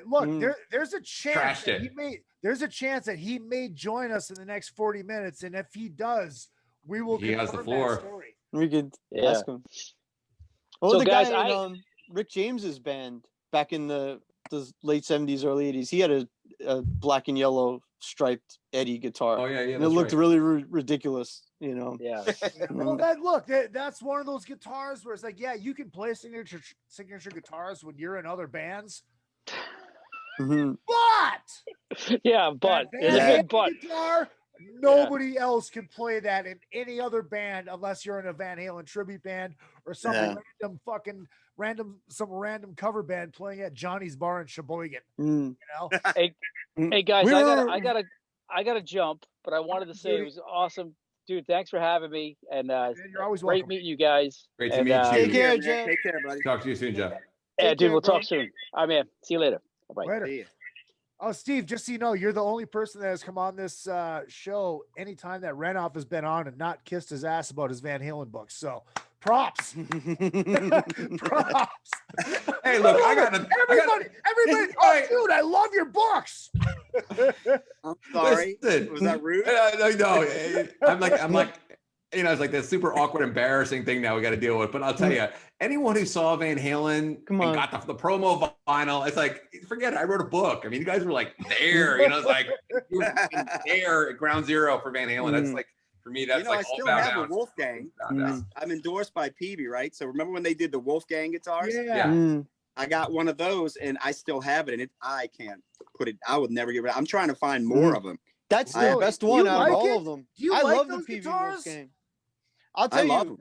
Look, there's a chance that he may. There's a chance that he may join us in the next 40 minutes, and if he does, we will. He has the floor. We could ask him. Oh, so the guy in Rick James's band back in the late 70s, early 80s, he had a black and yellow striped Eddie guitar. Oh yeah, and it looked really ridiculous, you know. Yeah. Well, that's one of those guitars where it's like, yeah, you can play signature guitars when you're in other bands. But there's a big but. Guitar, nobody else can play that in any other band unless you're in a Van Halen tribute band or some random cover band playing at Johnny's Bar in Sheboygan. You know? Hey guys, I gotta jump, but I wanted to say it was awesome, dude. Thanks for having me, and you're always great welcome. meeting you guys. Great to meet you. Take care, Jeff. Take care, buddy. Talk to you soon, Jeff. Yeah, dude, we'll talk soon. All right, man. See you later. Bye. Later. Oh, Steve, just so you know, you're the only person that has come on this show anytime that Renoff has been on and not kissed his ass about his Van Halen books. So props. Props. Hey, look, everybody. Oh, dude, I love your books. I'm sorry. Listen, was that rude? No. I'm like, you know, it's like this super awkward, embarrassing thing now we got to deal with. But I'll tell you, anyone who saw Van Halen and got the promo vinyl, it's like, forget it. I wrote a book. I mean, you guys were like there, you know, it's like you were there at ground zero for Van Halen. That's like, for me, that's like I still have the Wolfgang. I'm endorsed by Peavy, right? So remember when they did the Wolfgang guitars? Yeah. I got one of those, and I still have it, and I can't put it. I would never give it. I'm trying to find more of them. That's the best one out of all of them. I love those the Peavy guitars? Wolfgang. I'll tell you,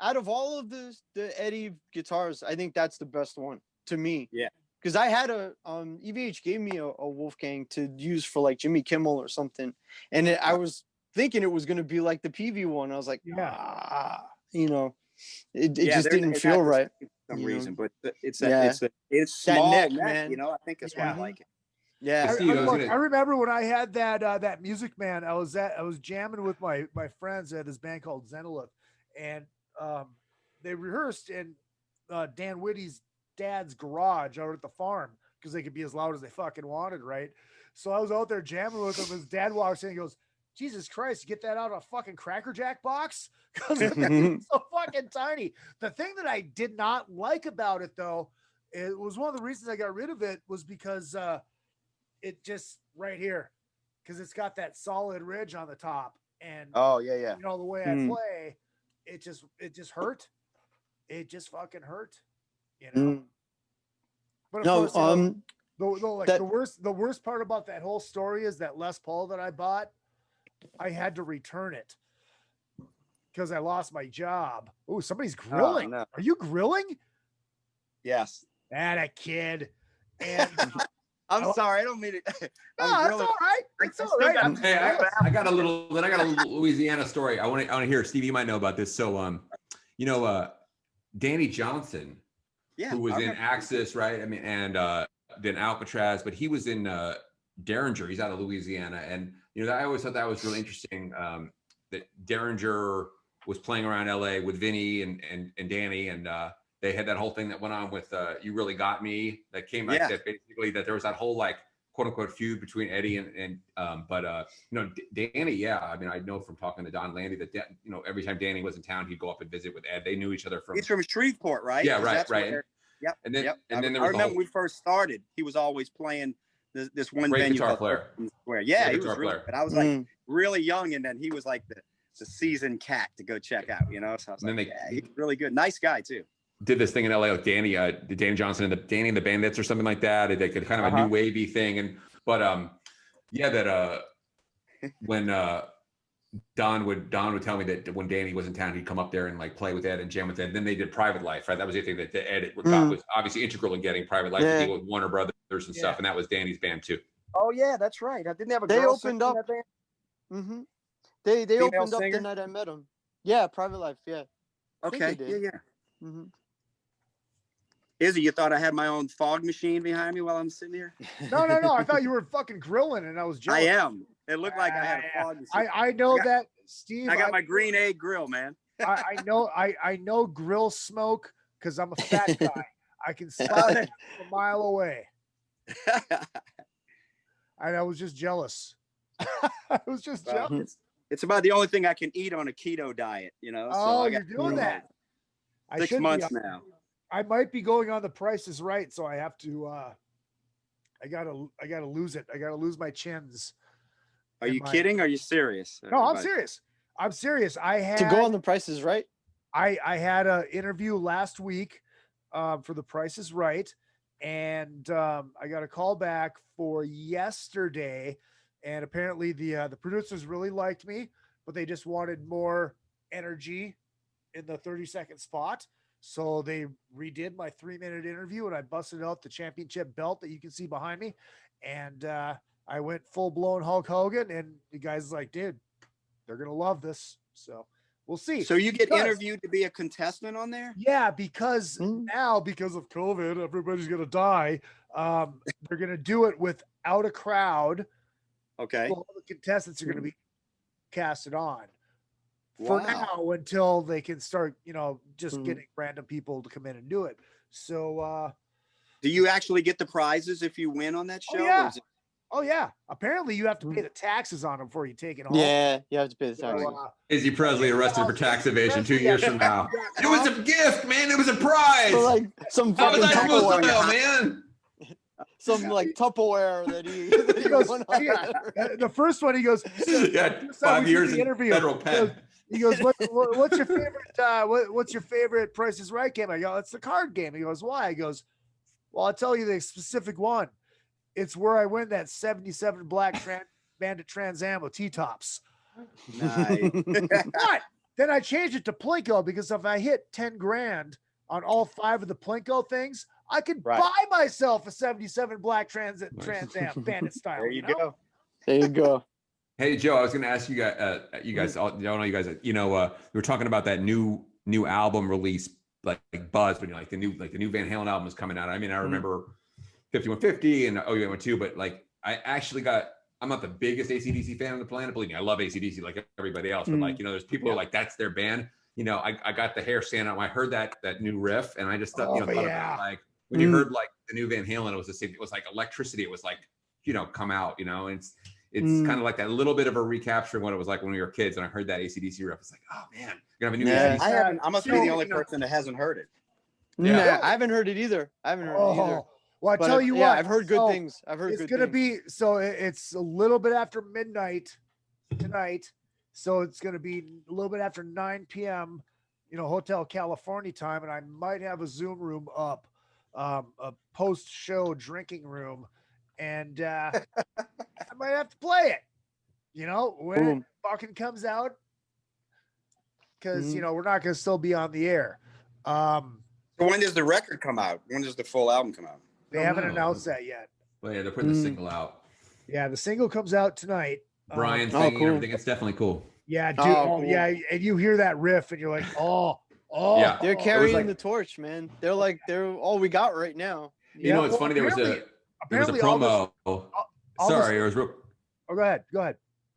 out of all of the Eddie guitars, I think that's the best one to me. Yeah. Because I had EVH gave me a Wolfgang to use for like Jimmy Kimmel or something. And I was thinking it was going to be like the PV one. I was like, you know, it just didn't feel right. For some reason, but it's that small neck, neck, man. you know, I think that's why I like it. Yeah. I remember when I had that Music Man, I was jamming with my friends at this band called Zenolith, and they rehearsed in Dan Whitty's dad's garage out at the farm because they could be as loud as they fucking wanted, right? So I was out there jamming with him. His dad walks in and goes, "Jesus Christ, get that out of a fucking Cracker Jack box?" Because it's so fucking tiny. The thing that I did not like about it, though, it was one of the reasons I got rid of it was because it just right here, because it's got that solid ridge on the top, and you know the way I play, it just hurt. It just fucking hurt, you know. But of course, the worst part about that whole story is that Les Paul that I bought, I had to return it because I lost my job. Oh, somebody's grilling. No. Are you grilling? Yes. A kid. And I'm sorry, I don't mean it. No, it's all right. It's all right. Hey, I got a little Louisiana story. I want to hear. Steve, you might know about this. So, you know, Danny Johnson, who was in Axis, right? I mean, and then Alcatraz, but he was in Derringer. He's out of Louisiana, and you know, I always thought that was really interesting. That Derringer was playing around LA with Vinny and Danny, and they had that whole thing that went on with "You Really Got Me" that came like that. Basically, that there was that whole like quote unquote feud between Eddie and you know, Danny. Yeah, I mean, I know from talking to Don Landy that you know, every time Danny was in town, he'd go up and visit with Ed. They knew each other from. He's from Shreveport, right? Yeah, right. Yep. And then I there was remember when we first started, he was always playing this one great venue guitar player. Where he was guitar really, player. but I was like really young, and then he was like seasoned cat to go check out. You know, so I was And like, then yeah, he's really good, nice guy too. Did this thing in LA with Danny Johnson and the Bandits or something like that. They could kind of a new wavy thing. When Don would tell me that when Danny was in town, he'd come up there and like play with Ed and jam with Ed. And then they did Private Life, right? That was the thing that Ed was obviously integral in getting Private Life to deal with Warner Brothers and stuff. And that was Danny's band too. Oh yeah, that's right. I didn't have a They girl opened singing up. in that band? Mm-hmm. They Female opened up singer? the night I met him. Yeah, Private Life. Yeah. I think Okay. they did. Yeah. Mm-hmm. Izzy, you thought I had my own fog machine behind me while I'm sitting here? No. I thought you were fucking grilling, and I was jealous. I am. It looked like I had a fog machine. I know that, Steve. I got my green egg grill, man. I know grill smoke because I'm a fat guy. I can smell it from a mile away. And I was just jealous. I was just jealous. It's about the only thing I can eat on a keto diet, you know. Oh, so you're doing that. 6 months now. I might be going on The Price is Right, so I have to. I gotta lose it. I gotta lose my chins. Are you kidding? Are you serious? No, I'm serious. I'm serious. I had to go on The Price is Right. I had an interview last week for The Price is Right, and I got a call back for yesterday, and apparently the producers really liked me, but they just wanted more energy in the 30-second spot. So they redid my 3-minute interview, and I busted out the championship belt that you can see behind me. And I went full blown Hulk Hogan, and the guy's like, dude, they're going to love this. So we'll see. So you get interviewed to be a contestant on there? Yeah, because now, because of COVID, everybody's going to die. They're going to do it without a crowd. Okay. So all the contestants are going to be casted on. For now, until they can start, just getting random people to come in and do it. So, do you actually get the prizes if you win on that show? Oh, yeah. Oh, yeah. Apparently, you have to pay the taxes on them before you take it home. Yeah, you have to pay the taxes. Izzy Presley arrested for tax evasion 2 years from now. It was a gift, man. It was a prize. So, like some fucking Tupperware, man. Some like Tupperware that he goes, went on. the first one he goes, yeah, 5 years in federal pen. He goes, what's your favorite? What's your favorite Price is Right game? I go, it's the card game. He goes, why? He goes, well, I'll tell you the specific one. It's where I win that 77 black Bandit Trans Am with T-tops. Nice. But then I changed it to Plinko because if I hit 10 grand on all 5 of the Plinko things, I could buy myself a 77 black Trans Am Bandit style. There you go. There you go. Hey Joe, I was going to ask you guys, we were talking about that new album release, like buzz, when the new Van Halen album is coming out. I mean, I remember 5150 and OU 2, but like I'm not the biggest AC/DC fan on the planet. Believe me, I love AC/DC like everybody else, but there's people who are like, that's their band. I got the hair standing up when I heard that new riff, and I just thought, thought about like when you heard like the new Van Halen, it was the same. It was like electricity. It was like, come out, and it's kind of like that little bit of a recapturing what it was like when we were kids. And I heard that AC/DC riff. It's like, oh man, you're gonna have a new. I haven't. I must be the only person that hasn't heard it. Yeah, I haven't heard it either. Well, I tell you what. I've heard good things. It's gonna be it's a little bit after midnight tonight, so it's gonna be a little bit after 9 p.m. Hotel California time, and I might have a Zoom room up, a post-show drinking room. And I might have to play it, when it fucking comes out, because we're not going to still be on the air. So when does the record come out? When does the full album come out? They haven't announced that yet. Well, yeah, they're putting the single out. Yeah, the single comes out tonight. Brian singing and everything. It's definitely cool. Yeah, dude. Cool. Yeah, and you hear that riff, and you're like, yeah. They're carrying the torch, man. They're all we got right now. It's funny. There was a promo. Sorry, it was real. Oh, go ahead.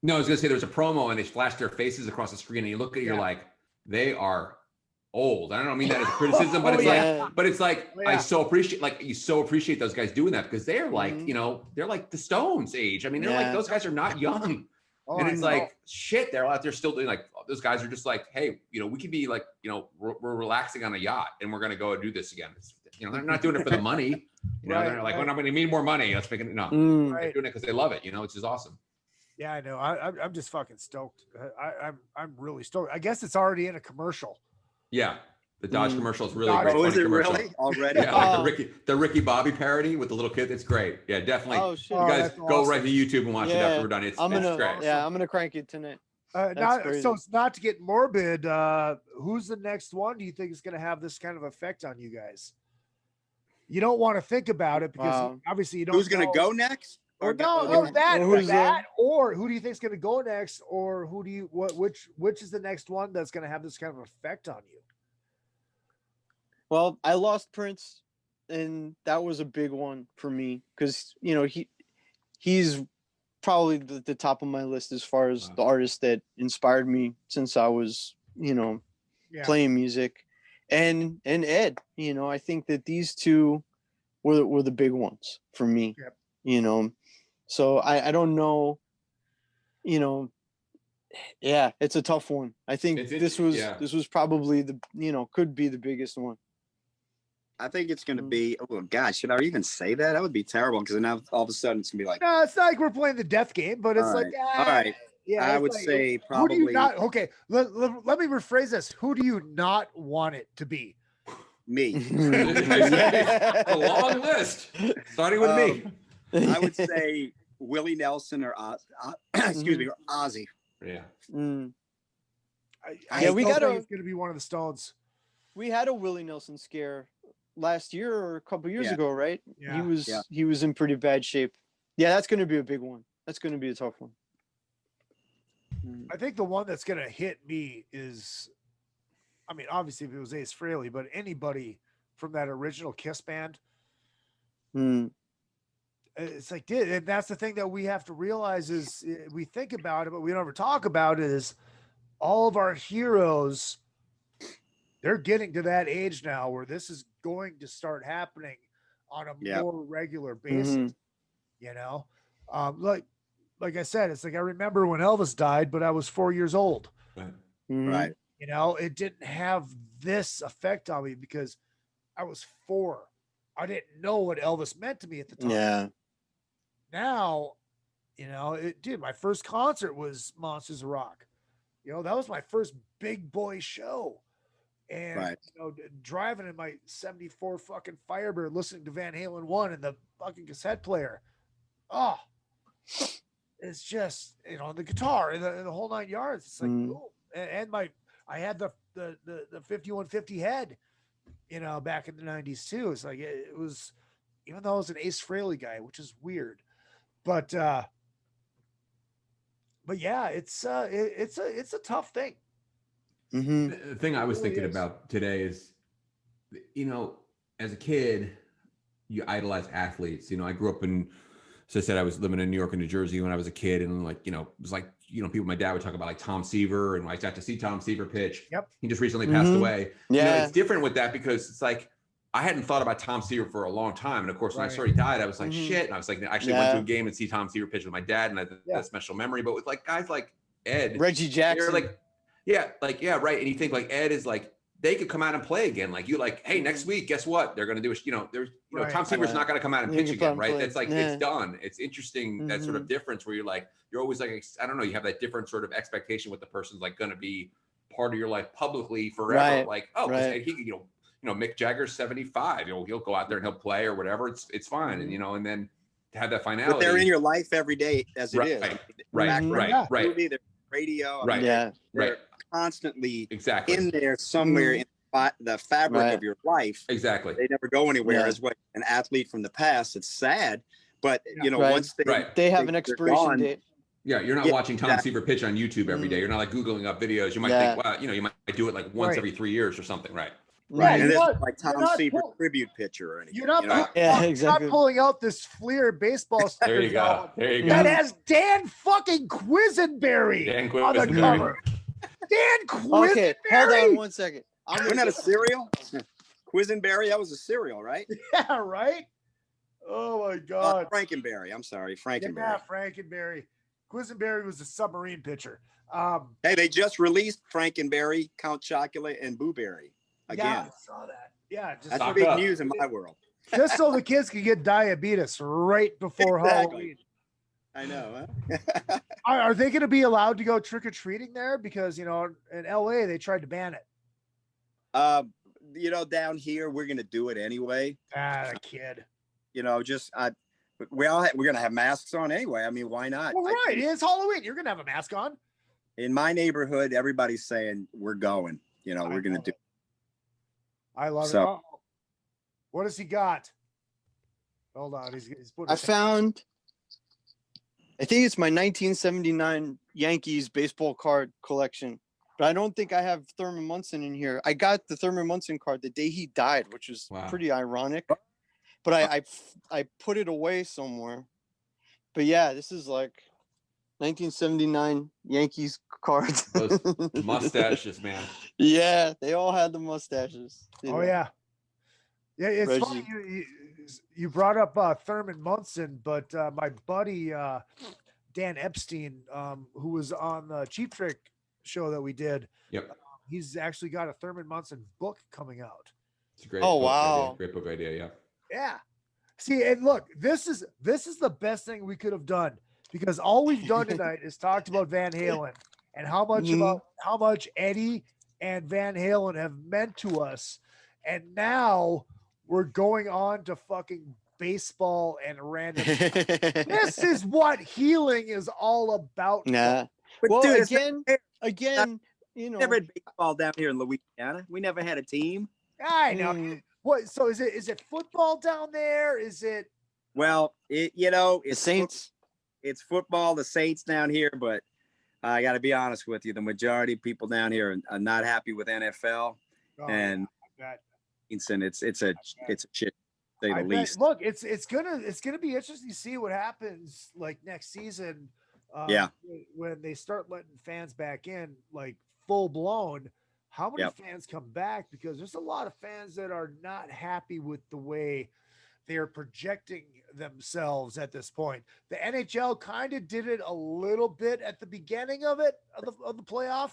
No, I was gonna say there was a promo and they flashed their faces across the screen, and you look at it, you're like, they are old. I don't mean that as a criticism, but it's like I so appreciate those guys doing that, because they're like, they're like the Stones age. I mean, they're like, those guys are not young. And it's like, shit, they're out there still doing, like, those guys are just like, hey, we could be like, we're relaxing on a yacht and we're gonna go and do this again. They're not doing it for the money. They're like, well, I'm going to need more money. Let's make it. No, they're doing it because they love it. Which is awesome. Yeah, I know. I'm just fucking stoked. I'm really stoked. I guess it's already in a commercial. Yeah. The Dodge commercial is really Dodge. great. Oh, is Funny it commercial. really already? Yeah, like the Ricky Bobby parody with the little kid. It's great. Yeah, definitely. Oh shit! You guys that's go awesome. right to YouTube and watch it after we're done. It's great. I'm gonna crank it tonight. So it's not to get morbid. Who's the next one? Do you think is going to have this kind of effect on you guys? You don't want to think about it because obviously you don't. Who's going to go next? Or that, or who do you think is going to go next, or who do you which is the next one that's going to have this kind of effect on you? Well, I lost Prince, and that was a big one for me because he's probably the top of my list as far as the artist that inspired me since I was playing music, and Ed. I think that these two were the big ones for me. Yep. So I don't know. Yeah, it's a tough one. I think this was probably could be the biggest one. I think it's going to be, oh gosh, should I even say that? That would be terrible because now all of a sudden it's going to be like. No, it's not like we're playing the death game, but it's all right. Yeah, I would say probably. Who do you not? Okay, let me rephrase this. Who do you not want it to be? Me. A long list, starting with me. I would say Willie Nelson or excuse me, or Ozzy. Yeah. We got it's going to be one of the Stones. We had a Willie Nelson scare last year or a couple years ago, right? Yeah. He was in pretty bad shape. Yeah, that's going to be a big one. That's going to be a tough one. I think the one that's going to hit me is, I mean, obviously if it was Ace Frehley, but anybody from that original Kiss band. It's like, and that's the thing that we have to realize is we think about it, but we don't ever talk about it, is all of our heroes, they're getting to that age now where this is going to start happening on a more regular basis. Like I said, it's like I remember when Elvis died, but I was 4 years old. Right. It didn't have this effect on me because I was 4. I didn't know what Elvis meant to me at the time. Yeah. Now, my first concert was Monsters of Rock. That was my first big boy show. And driving in my 74 fucking Firebird, listening to Van Halen 1 and the fucking cassette player. Oh, it's just, the guitar and the whole 9 yards. It's like, ooh. And I had the 5150 head, back in the 90s too. It's like, it was, even though I was an Ace Frehley guy, which is weird, but yeah, it's a tough thing. The thing I was thinking about today is, as a kid, you idolize athletes. I grew up in, so I said I was living in New York and New Jersey when I was a kid, and it was like, people, my dad would talk about like Tom Seaver, and I got to see Tom Seaver pitch. Yep. He just recently passed away. Yeah. It's different with that because it's like, I hadn't thought about Tom Seaver for a long time. And of course, when I saw he died, I was like, shit. And I was like, I actually went to a game and see Tom Seaver pitch with my dad, and I had that special memory. But with like guys like Ed, Reggie Jackson, right. And you think like Ed is like, they could come out and play again. Like hey, next week, guess what? They're going to do Tom Seaver's not going to come out and pitch again, right? That's like, it's done. It's interesting, that sort of difference where you're always like, I don't know, you have that different sort of expectation with the person's like going to be part of your life publicly forever. Like, he could, Mick Jagger's 75, he'll go out there and he'll play or whatever. It's fine. And, and then to have that finality. But they're in your life every day as it is. Right. Movie, there's radio. They're constantly in there somewhere in the fabric of your life. Exactly. They never go anywhere as what an athlete from the past. It's sad, but once they have an expiration date. Yeah, you're not watching Tom Seaver pitch on YouTube every day. You're not like Googling up videos. You might think, wow, you might do it like once every 3 years or something, right? Right. And it's like Tom Seaver tribute pitcher or anything. You're not pulling out this Fleer baseball sticker. There you go. That has Dan fucking Quisenberry on the cover. Dan Quisenberry. Okay, hold on 1 second. Isn't that a cereal? Quisenberry, that was a cereal, right? Yeah, right? Oh my God. Frankenberry. I'm sorry, Frankenberry. Yeah, Frankenberry. Quisenberry was a submarine pitcher. Hey, they just released Frankenberry, Count Chocula, and Boo Berry. Again. Yeah, I saw that. Yeah, that's big news in my world. Just so the kids can get diabetes right before Halloween. I know. Huh? Are they going to be allowed to go trick or treating there? Because in LA they tried to ban it. Down here we're gonna do it anyway. Kid. We're gonna have masks on anyway. I mean, why not? Well, right. It's Halloween. You're gonna have a mask on. In my neighborhood, everybody's saying we're going. We're gonna do. I love it. Oh, what has he got? Hold on. He's putting. I think it's my 1979 Yankees baseball card collection, but I don't think I have Thurman Munson in here. I got the Thurman Munson card the day he died, which was pretty ironic, but I put it away somewhere. But yeah, this is like 1979 Yankees cards. Those mustaches, man. Yeah, they all had the mustaches. Yeah. Yeah, it's funny you brought up Thurman Munson, but my buddy Dan Epstein, who was on the Cheap Trick show that we did, he's actually got a Thurman Munson book coming out. It's a great. Wow! Great book idea. Yeah. Yeah. See, and look, this is the best thing we could have done, because all we've done tonight is talked about Van Halen and how much Eddie and Van Halen have meant to us, and now we're going on to fucking baseball and random. This is what healing is all about. Nah. Well, dude, again, never had baseball down here in Louisiana. We never had a team. I know. What? So is it football down there? Is it? Well, it's the Saints. It's football, the Saints down here, but I got to be honest with you, the majority of people down here are not happy with NFL, and it's a shit. Say the least. Look, it's gonna be interesting to see what happens like next season. When they start letting fans back in, like full blown, how many fans come back? Because there's a lot of fans that are not happy with the way they are projecting themselves at this point. The NHL kind of did it a little bit at the beginning of the playoff,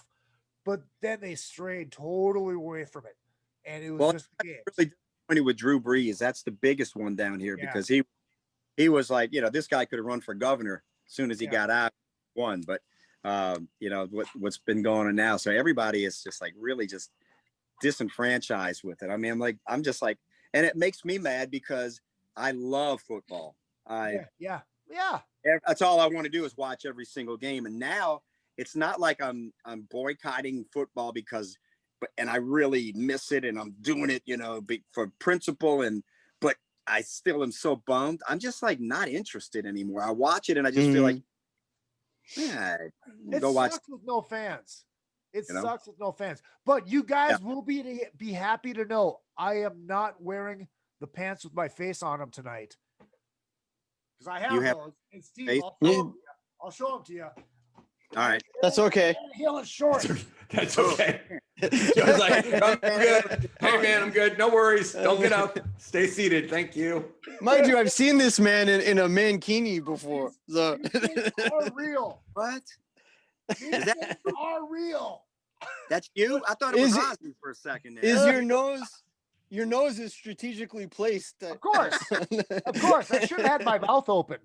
but then they strayed totally away from it, and it was just the game. Really disappointed with Drew Brees. That's the biggest one down here because he was like, this guy could have run for governor as soon as he got out, won. But what's been going on now, so everybody is just like really just disenfranchised with it. I mean, I'm just like, and it makes me mad because I love football. That's all I want to do is watch every single game. And now it's not like I'm boycotting football and I really miss it and I'm doing it, for principle but I still am so bummed. I'm just like not interested anymore. I watch it and I just feel like, go watch with no fans. It sucks with no fans. But you guys will be happy to know I am not wearing the pants with my face on them tonight. Because I have those. And Steve, I'll show them to you. All right. That's okay. Healing short. That's okay. Joe's like, I'm good. Hey, man, I'm good. No worries. Don't get up. Stay seated. Thank you. Mind you, I've seen this man in a mankini before. So. These are real. What? These are real. That's you? I thought it was Ozzy for a second there. Is your nose is strategically placed? Of course. Of course. I should have had my mouth open.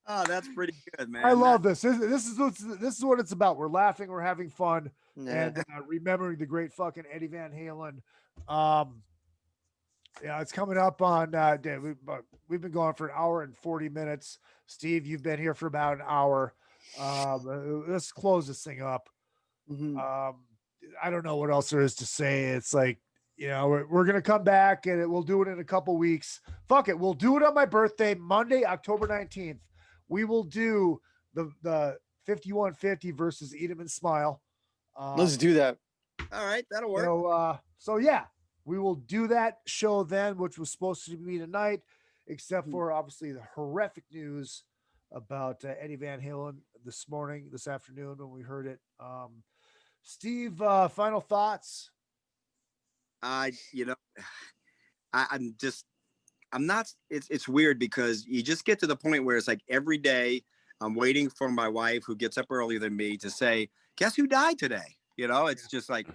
Oh, that's pretty good, man. I love this. This is what it's about. We're laughing, we're having fun, and remembering the great fucking Eddie Van Halen. It's coming up on. We've been going for an hour and 40 minutes. Steve, you've been here for about an hour. Let's close this thing up. Mm-hmm. I don't know what else there is to say. It's like, we're gonna come back and we'll do it in a couple weeks. Fuck it, we'll do it on my birthday, Monday, October 19th. We will do the 5150 versus Eat 'em and Smile. Let's do that. All right, that'll work. So we will do that show then, which was supposed to be tonight, except for obviously the horrific news about Eddie Van Halen this afternoon when we heard it. Steve, final thoughts? It's weird because you just get to the point where it's like every day I'm waiting for my wife, who gets up earlier than me, to say, guess who died today? It's just like,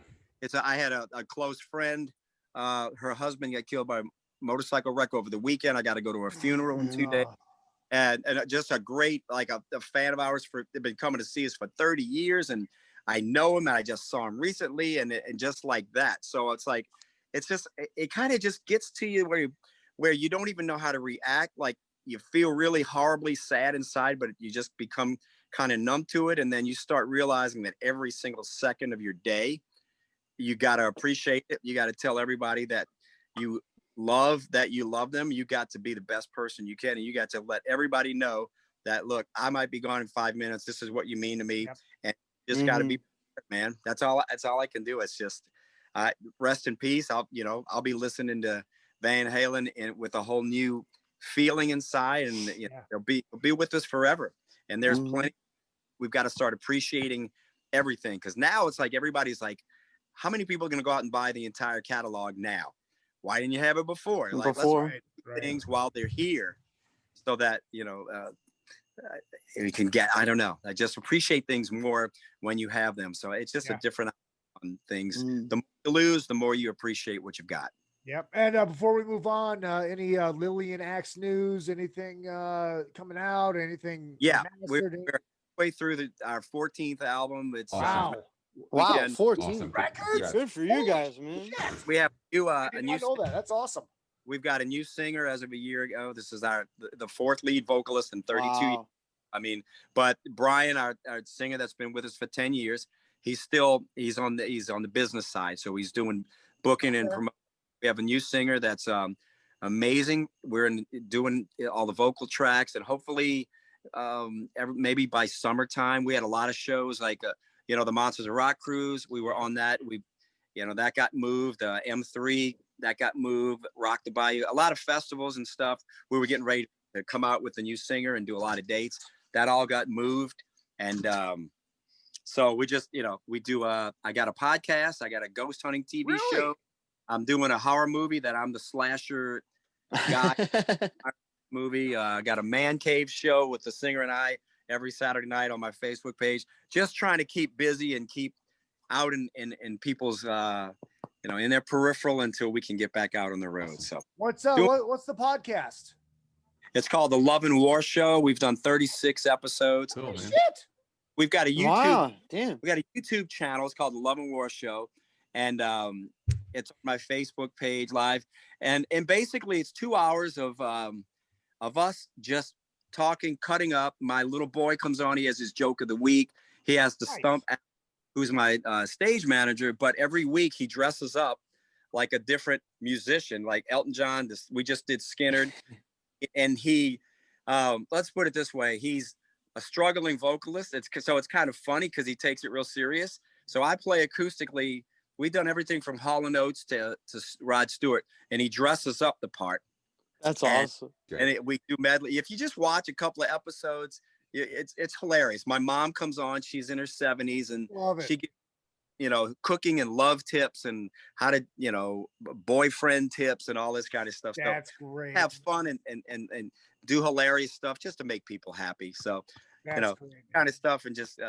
I had a close friend, her husband got killed by a motorcycle wreck over the weekend. I got to go to her funeral in 2 days. and just a great, like a fan of ours they've been coming to see us for 30 years. And I know him and I just saw him recently and just like that. So it's like, it's just, it kind of just gets to you where you don't even know how to react. Like you feel really horribly sad inside, but you just become kind of numb to it. And then you start realizing that every single second of your day, you got to appreciate it. You got to tell everybody that you love them. You got to be the best person you can. And you got to let everybody know that, look, I might be gone in 5 minutes. This is what you mean to me. Yep. And just got to be, man. That's all I can do. It's just rest in peace. I'll be listening to Van Halen with a whole new feeling inside, and they'll be with us forever. And there's plenty. We've got to start appreciating everything, because now it's like everybody's like, how many people are going to go out and buy the entire catalog now? Why didn't you have it before? Like, let's do things while they're here, so that you can get. I don't know. I just appreciate things more when you have them. So it's just a different on things. The more you lose, the more you appreciate what you've got. Yep. And before we move on, any Lillian Axe news? Anything coming out? Anything? Yeah, we're way through our 14th album. It's wow, 14 records. Good for you guys, man. We have a new. I know that. That's awesome. We've got a new singer as of a year ago. This is the fourth lead vocalist in 32 years. I mean, but Brian, our singer that's been with us for 10 years, he's on the business side. So he's doing booking and promotion. We have a new singer that's amazing. We're doing all the vocal tracks, and hopefully maybe by summertime. We had a lot of shows like the Monsters of Rock cruise. We were on that. That got moved. M3 that got moved. Rock the Bayou. A lot of festivals and stuff. We were getting ready to come out with the new singer and do a lot of dates. That all got moved, and so we just we do. I got a podcast. I got a ghost hunting TV show. I'm doing a horror movie that I'm the slasher guy. Movie. I got a man cave show with the singer and I every Saturday night on my Facebook page. Just trying to keep busy and keep out in people's in their peripheral until we can get back out on the road. So what's the podcast? It's called The Love and War Show. We've done 36 episodes. Cool, man. Shit. We've got a YouTube. Wow, damn. We got a YouTube channel. It's called The Love and War Show, and it's on my Facebook page live. And basically, it's 2 hours of us just talking, cutting up. My little boy comes on. He has his joke of the week. He has the Stump, who's my stage manager. But every week he dresses up like a different musician, like Elton John. We just did Skinner. And he, let's put it this way, he's a struggling vocalist. So it's kind of funny because he takes it real serious. So I play acoustically. We've done everything from Hall & Oates to Rod Stewart, and he dresses up the part. That's awesome. And we do medley. If you just watch a couple of episodes, it's hilarious. My mom comes on. She's in her 70s, and she gets cooking and love tips and how to, boyfriend tips and all this kind of stuff. That's great. Have fun and do hilarious stuff just to make people happy. So, great, kind of stuff, and just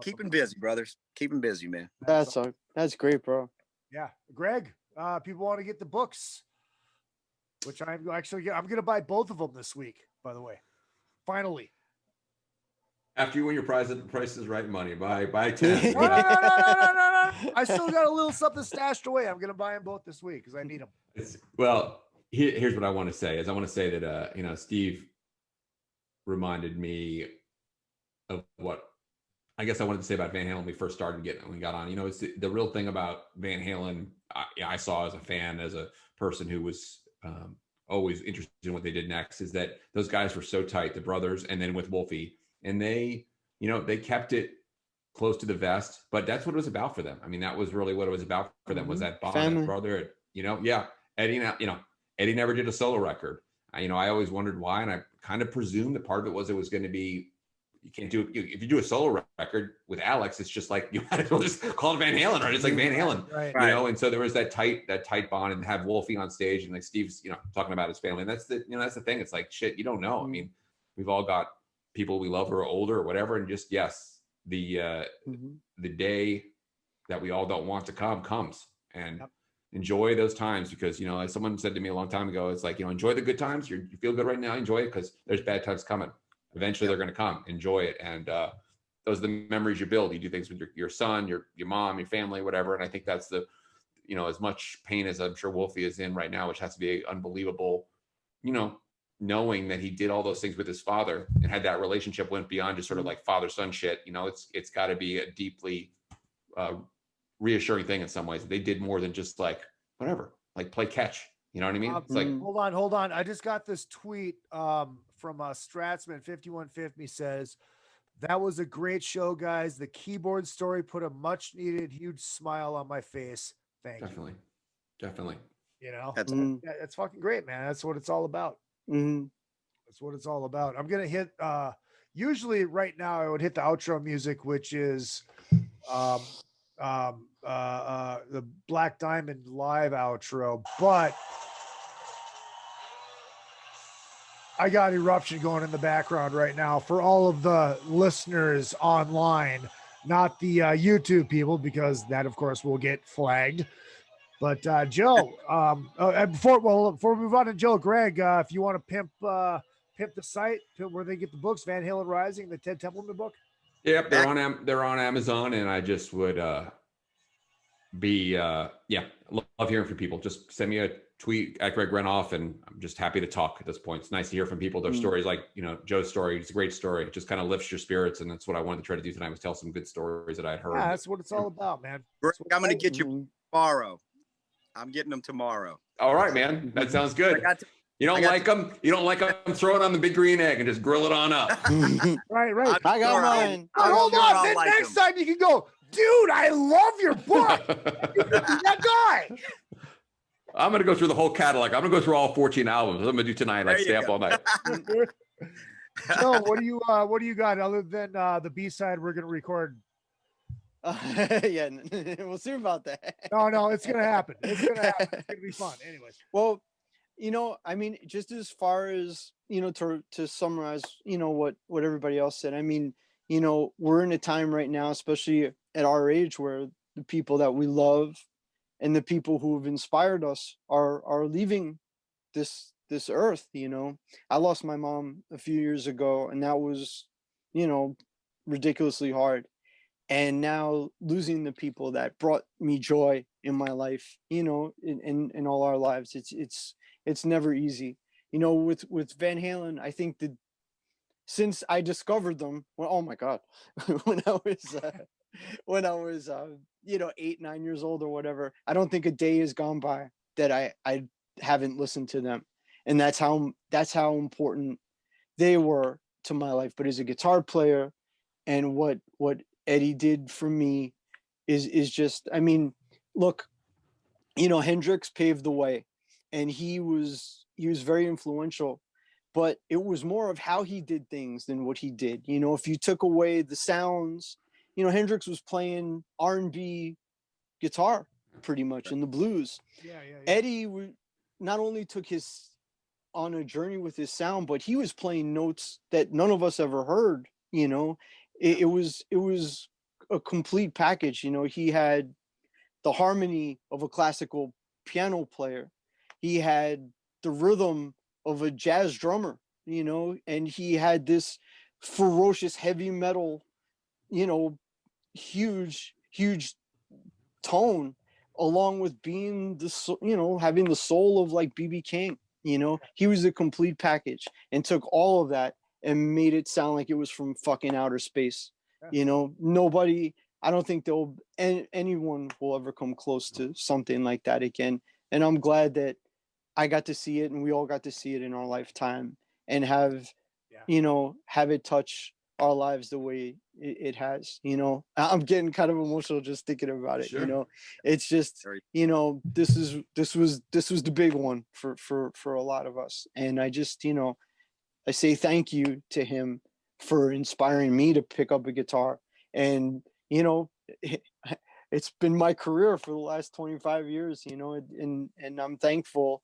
keeping busy, brothers. Keeping busy, man. That's great, bro. Yeah. Greg, people want to get the books, which I'm going to buy both of them this week, by the way. Finally. After you win your prize at the Price is Right money, buy 10. No. I still got a little something stashed away. I'm going to buy them both this week because I need them. Well, here's what I want to say. I want to say that, Steve reminded me of what I guess I wanted to say about Van Halen when we first started when we got on. It's the real thing about Van Halen. I saw as a fan, as a person who was always interested in what they did next, is that those guys were so tight, the brothers, and then with Wolfie. And they kept it close to the vest, but that's what it was about for them. I mean, that was really what it was about for them, was that bond, that brother, Eddie never did a solo record. I always wondered why. And I kind of presumed that part of it was going to be, you can't do it. If you do a solo record with Alex, it's just like, you might as well just call it Van Halen, right? It's like Van Halen, right. And so there was that tight bond, and have Wolfie on stage, and like Steve's, talking about his family. And that's the thing. It's like, shit, you don't know. I mean, we've all got people we love who are older or whatever, and just the day that we all don't want to comes, and enjoy those times, because, as someone said to me a long time ago, it's like, enjoy the good times. You feel good right now, enjoy it, because there's bad times coming. Eventually they're going to come. Enjoy it. And those are the memories you build. You do things with your son, your mom, your family, whatever. And I think that's the, as much pain as I'm sure Wolfie is in right now, which has to be unbelievable, knowing that he did all those things with his father and had that relationship went beyond just sort of like father-son shit. It's got to be a deeply reassuring thing in some ways. They did more than just like, whatever, like play catch. You know what I mean? It's like, hold on. I just got this tweet from Stratsman 5150 says, "That was a great show, guys. The keyboard story put a much needed huge smile on my face. Thank you." Definitely. That's fucking great, man. That's what it's all about. That's what it's all about. I'm gonna hit usually right now I would hit the outro music, which is the Black Diamond live outro, but I got Eruption going in the background right now for all of the listeners online, not the YouTube people, because that of course will get flagged. But Joe, before we move on to Joe, Greg, if you want to pimp the site, where they get the books, Van Halen Rising, the Ted Templeman book. Yep, they're on Amazon, and I just would love hearing from people. Just send me a tweet at Greg Renoff, and I'm just happy to talk at this point. It's nice to hear from people. Their stories, like Joe's story, it's a great story. It just kind of lifts your spirits, and that's what I wanted to try to do tonight, was tell some good stories that I'd heard. Yeah, that's what it's all about, man. Greg, I'm going to get you tomorrow. I'm getting them tomorrow. All right, man. That sounds good. You don't like them? You don't like them? Throw it on the big green egg and just grill it on up. Right. I got mine. Hold on. Then next time you can go, dude, I love your book. That guy. I'm going to go through the whole catalog. I'm going to go through all 14 albums. I'm going to do tonight. Like stay up all night. Joe, what do you got other than the B-side we're going to record? Yeah, we'll see about that. No, it's going to happen. It's going to be fun. Anyways. Well, I mean, just as far as, to summarize, what everybody else said, I mean, we're in a time right now, especially at our age, where the people that we love and the people who have inspired us are leaving this earth. I lost my mom a few years ago, and that was, ridiculously hard. And now losing the people that brought me joy in my life, in all our lives, it's never easy. With Van Halen, I think that since I discovered them, well, oh my God, when I was 8, 9 years old or whatever, I don't think a day has gone by that I haven't listened to them. And that's how important they were to my life. But as a guitar player, and what Eddie did for me is just, I mean, look, Hendrix paved the way, and he was very influential, but it was more of how he did things than what he did. If you took away the sounds, Hendrix was playing R&B guitar pretty much in the blues. Yeah. Eddie not only took his on a journey with his sound, but he was playing notes that none of us ever heard. It was a complete package. He had the harmony of a classical piano player. He had the rhythm of a jazz drummer, and he had this ferocious heavy metal, huge tone, along with being having the soul of like B.B. King. He was a complete package, and took all of that and made it sound like it was from fucking outer space. Nobody, I don't think anyone will ever come close to something like that again. And I'm glad that I got to see it, and we all got to see it in our lifetime, and have it touch our lives the way it has. I'm getting kind of emotional just thinking about it. Sure. It's just, this was the big one for a lot of us. And I just, I say thank you to him for inspiring me to pick up a guitar. And, it's been my career for the last 25 years, and I'm thankful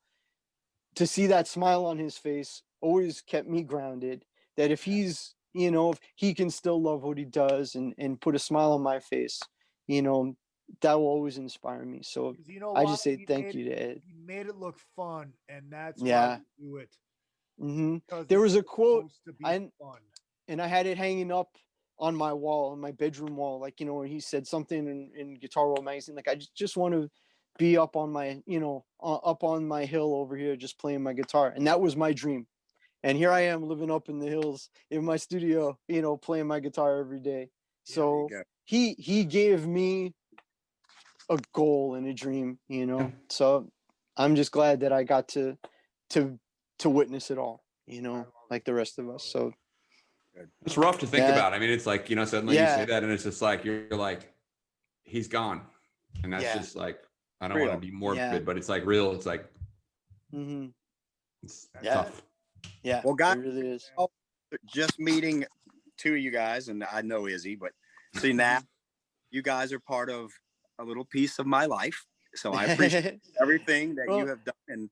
to see that smile on his face. Always kept me grounded, that if he's, if he can still love what he does and put a smile on my face, that will always inspire me. So You know I what? just say He thank made you to it- Ed. He made it look fun, and that's Yeah. why we do it. Hmm Because There it's was a quote, supposed to be fun. and I had it hanging up on my wall, on my bedroom wall. Like, you know, when he said something in Guitar World magazine, like, I just want to be up on my, you know, up on my hill over here, just playing my guitar. And that was my dream. And here I am living up in the hills in my studio, you know, playing my guitar every day. So he gave me a goal and a dream, you know. So I'm just glad that I got to witness it all, you know, like the rest of us. So it's rough to think about. I mean, it's like, you know, suddenly you say that and it's just like, you're like, he's gone. And that's just like, I don't want to be morbid, but it's like real. It's like, it's tough. Yeah. Well, guys, it really is. Just meeting two of you guys, and I know Izzy, but see now you guys are part of a little piece of my life. So I appreciate everything that you have done and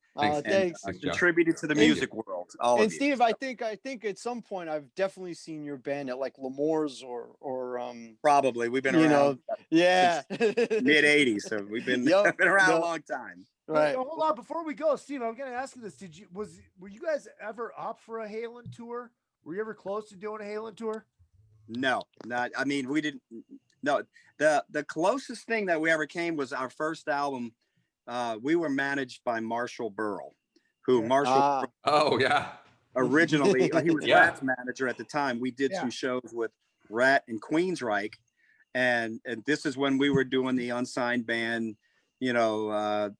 contributed to the music world. All and of you. Steve, I think at some point I've definitely seen your band at like L'Amour's or probably we've been around since mid '80s, so we've been been around a long time. Right. Hold on, before we go, Steve, I'm going to ask you this: were you guys ever up for a Halen tour? Were you ever close to doing a Halen tour? No, not. I mean, we didn't. No, the closest thing that we ever came was our first album. We were managed by Marshall Burrell, who originally he was Rat's manager at the time. We did some shows with Rat and Queensryche, and this is when we were doing the unsigned band, you know,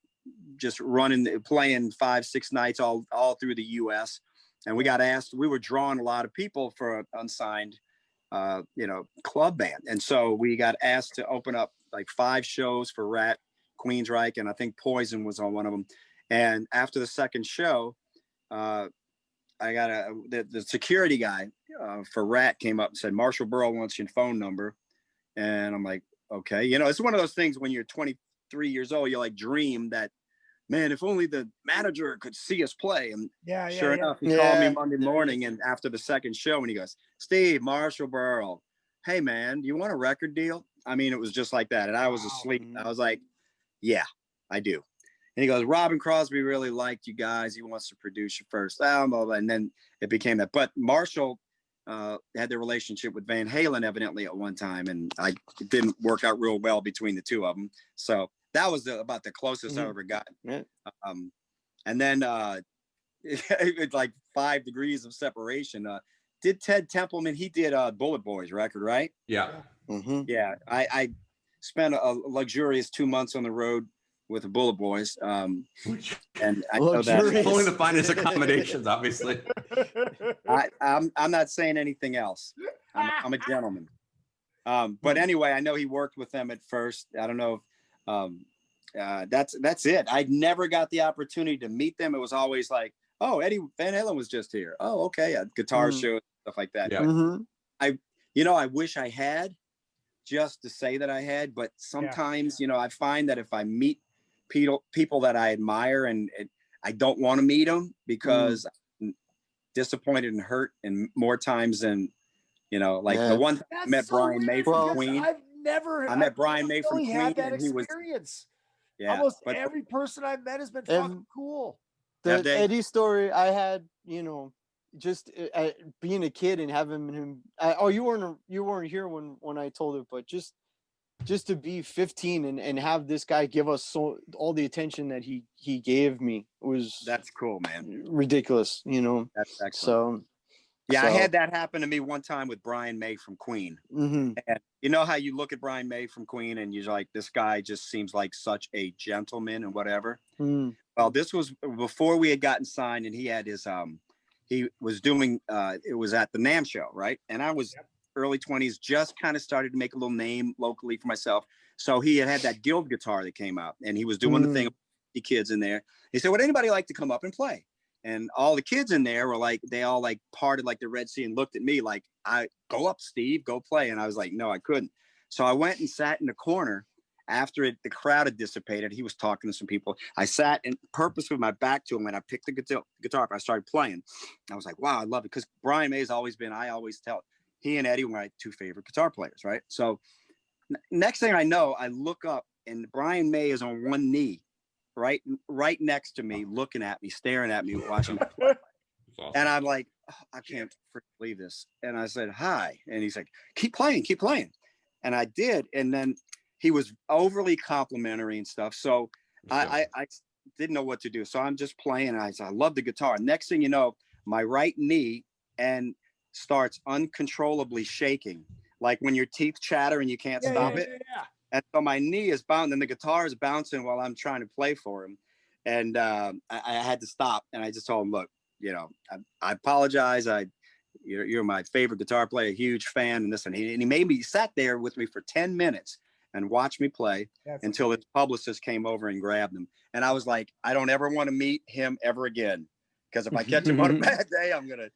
just playing 5-6 nights all through the U.S. And we got asked. We were drawing a lot of people for an unsigned you know, club band. And so we got asked to open up like 5 shows for Rat, Queensryche, and I think Poison was on one of them. And after the second show, I got the security guy for Rat came up and said, Marshall Burrell wants your phone number. And I'm like, okay. You know, it's one of those things when you're 23 years old, you like dream that, man, if only the manager could see us play. And sure enough, he called me Monday morning, and after the second show, and he goes, Steve, Marshall Burrell, hey, man, do you want a record deal? I mean, it was just like that. And I was asleep. I was like, yeah, I do. And he goes, Robin Crosby really liked you guys. He wants to produce your first album. And then it became that. But Marshall had the relationship with Van Halen evidently at one time, and it didn't work out real well between the two of them. So that was about the closest I ever got. And then it's like 5 degrees of separation. Did Ted Templeman, he did Bullet Boys record, right? Yeah. Yeah. I spent a luxurious 2 months on the road with the Bullet Boys. And I know that only the finest accommodations, obviously. I'm not saying anything else. I'm a gentleman. But anyway, I know he worked with them at first. I don't know if that's it. I never got the opportunity to meet them. It was always like, oh, Eddie Van Halen was just here. Oh, okay, a guitar show, stuff like that. Yeah. I wish I had, just to say that I had. But sometimes, you know, I find that if I meet people that I admire, and I don't want to meet them because I'm disappointed and hurt, and more times than, you know, like the one time I met Brian May from Queen. I met Brian May from Queen, and he was. Yeah, almost every person I've met has been fucking cool. The Eddie story I had, you know, just being a kid and having him. You weren't here when I told it, but just to be 15 and have this guy give us all the attention that he gave me that's cool, man. Ridiculous, you know. That's excellent. I had that happen to me one time with Brian May from Queen. And you know how you look at Brian May from Queen and you're like, this guy just seems like such a gentleman and whatever. Well, this was before we had gotten signed, and he had his he was doing it was at the NAMM show, right? And I was early 20s, just kind of started to make a little name locally for myself. So he had that Guild guitar that came out, and he was doing the thing with the kids in there. He said, would anybody like to come up and play? And all the kids in there were like, they all like parted like the Red Sea and looked at me like, I go up, Steve, go play. And I was like, no, I couldn't. So I went and sat in the corner after the crowd had dissipated. He was talking to some people. I sat and purposely with my back to him, and I picked the guitar up. I started playing. I was like, wow, I love it. Because Brian May's always been, I always tell, he and Eddie were my 2 favorite guitar players, right? So Next thing I know, I look up and Brian May is on one knee, right next to me, looking at me, staring at me, watching me play. Awesome. And I'm like, oh, I can't believe this. And I said, hi. And he's like, keep playing. And I did. And then he was overly complimentary and stuff. So I didn't know what to do. So I'm just playing. And I said, I love the guitar. Next thing you know, my right knee and starts uncontrollably shaking. Like when your teeth chatter and you can't stop it. Yeah. And so my knee is bouncing and the guitar is bouncing while I'm trying to play for him. And I had to stop. And I just told him, look, you know, I apologize. You're my favorite guitar player, huge fan, and this and he sat there with me for 10 minutes and watched me play until his publicist came over and grabbed him. And I was like, I don't ever want to meet him ever again, because if I catch him on a bad day, I'm gonna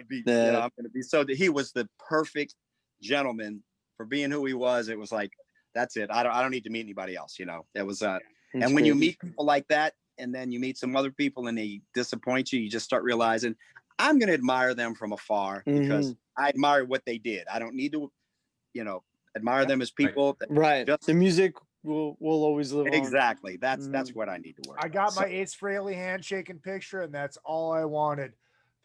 be. You know, I'm gonna be. So he was the perfect gentleman for being who he was. It was like, that's it. I don't need to meet anybody else. You know, it was. And when you meet people like that, and then you meet some other people and they disappoint you, you just start realizing I'm going to admire them from afar because I admire what they did. I don't need to, you know, admire them as people. Right. The music will always live on. Exactly. That's what I need to work. I got my Ace Frehley handshaking picture, and that's all I wanted.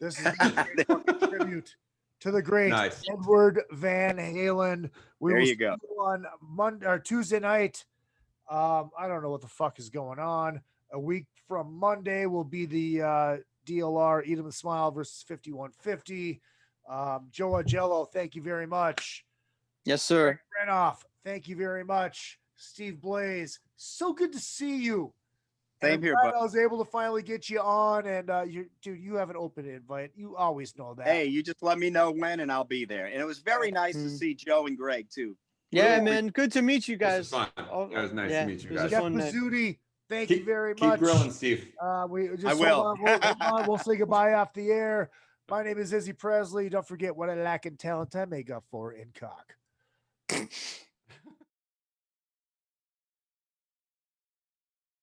This is a tribute to the great Edward Van Halen. There you go. On Monday or Tuesday night. I don't know what the fuck is going on. A week from Monday will be the DLR Eat 'em and Smile versus 5150. Joe Augello, thank you very much. Yes, sir. Renoff, thank you very much. Steve Blaze, so good to see you. Same here, bud. I was able to finally get you on, and you have an open invite. You always know that. Hey, you just let me know when, and I'll be there. And it was very nice to see Joe and Greg too. Yeah, man, good to meet you guys. It was nice to meet you guys. Jeff Pezzuti, thank you very much. Keep grilling, Steve. I will. We'll say goodbye off the air. My name is Izzy Presley. Don't forget what I lack in talent, I make up for in cock.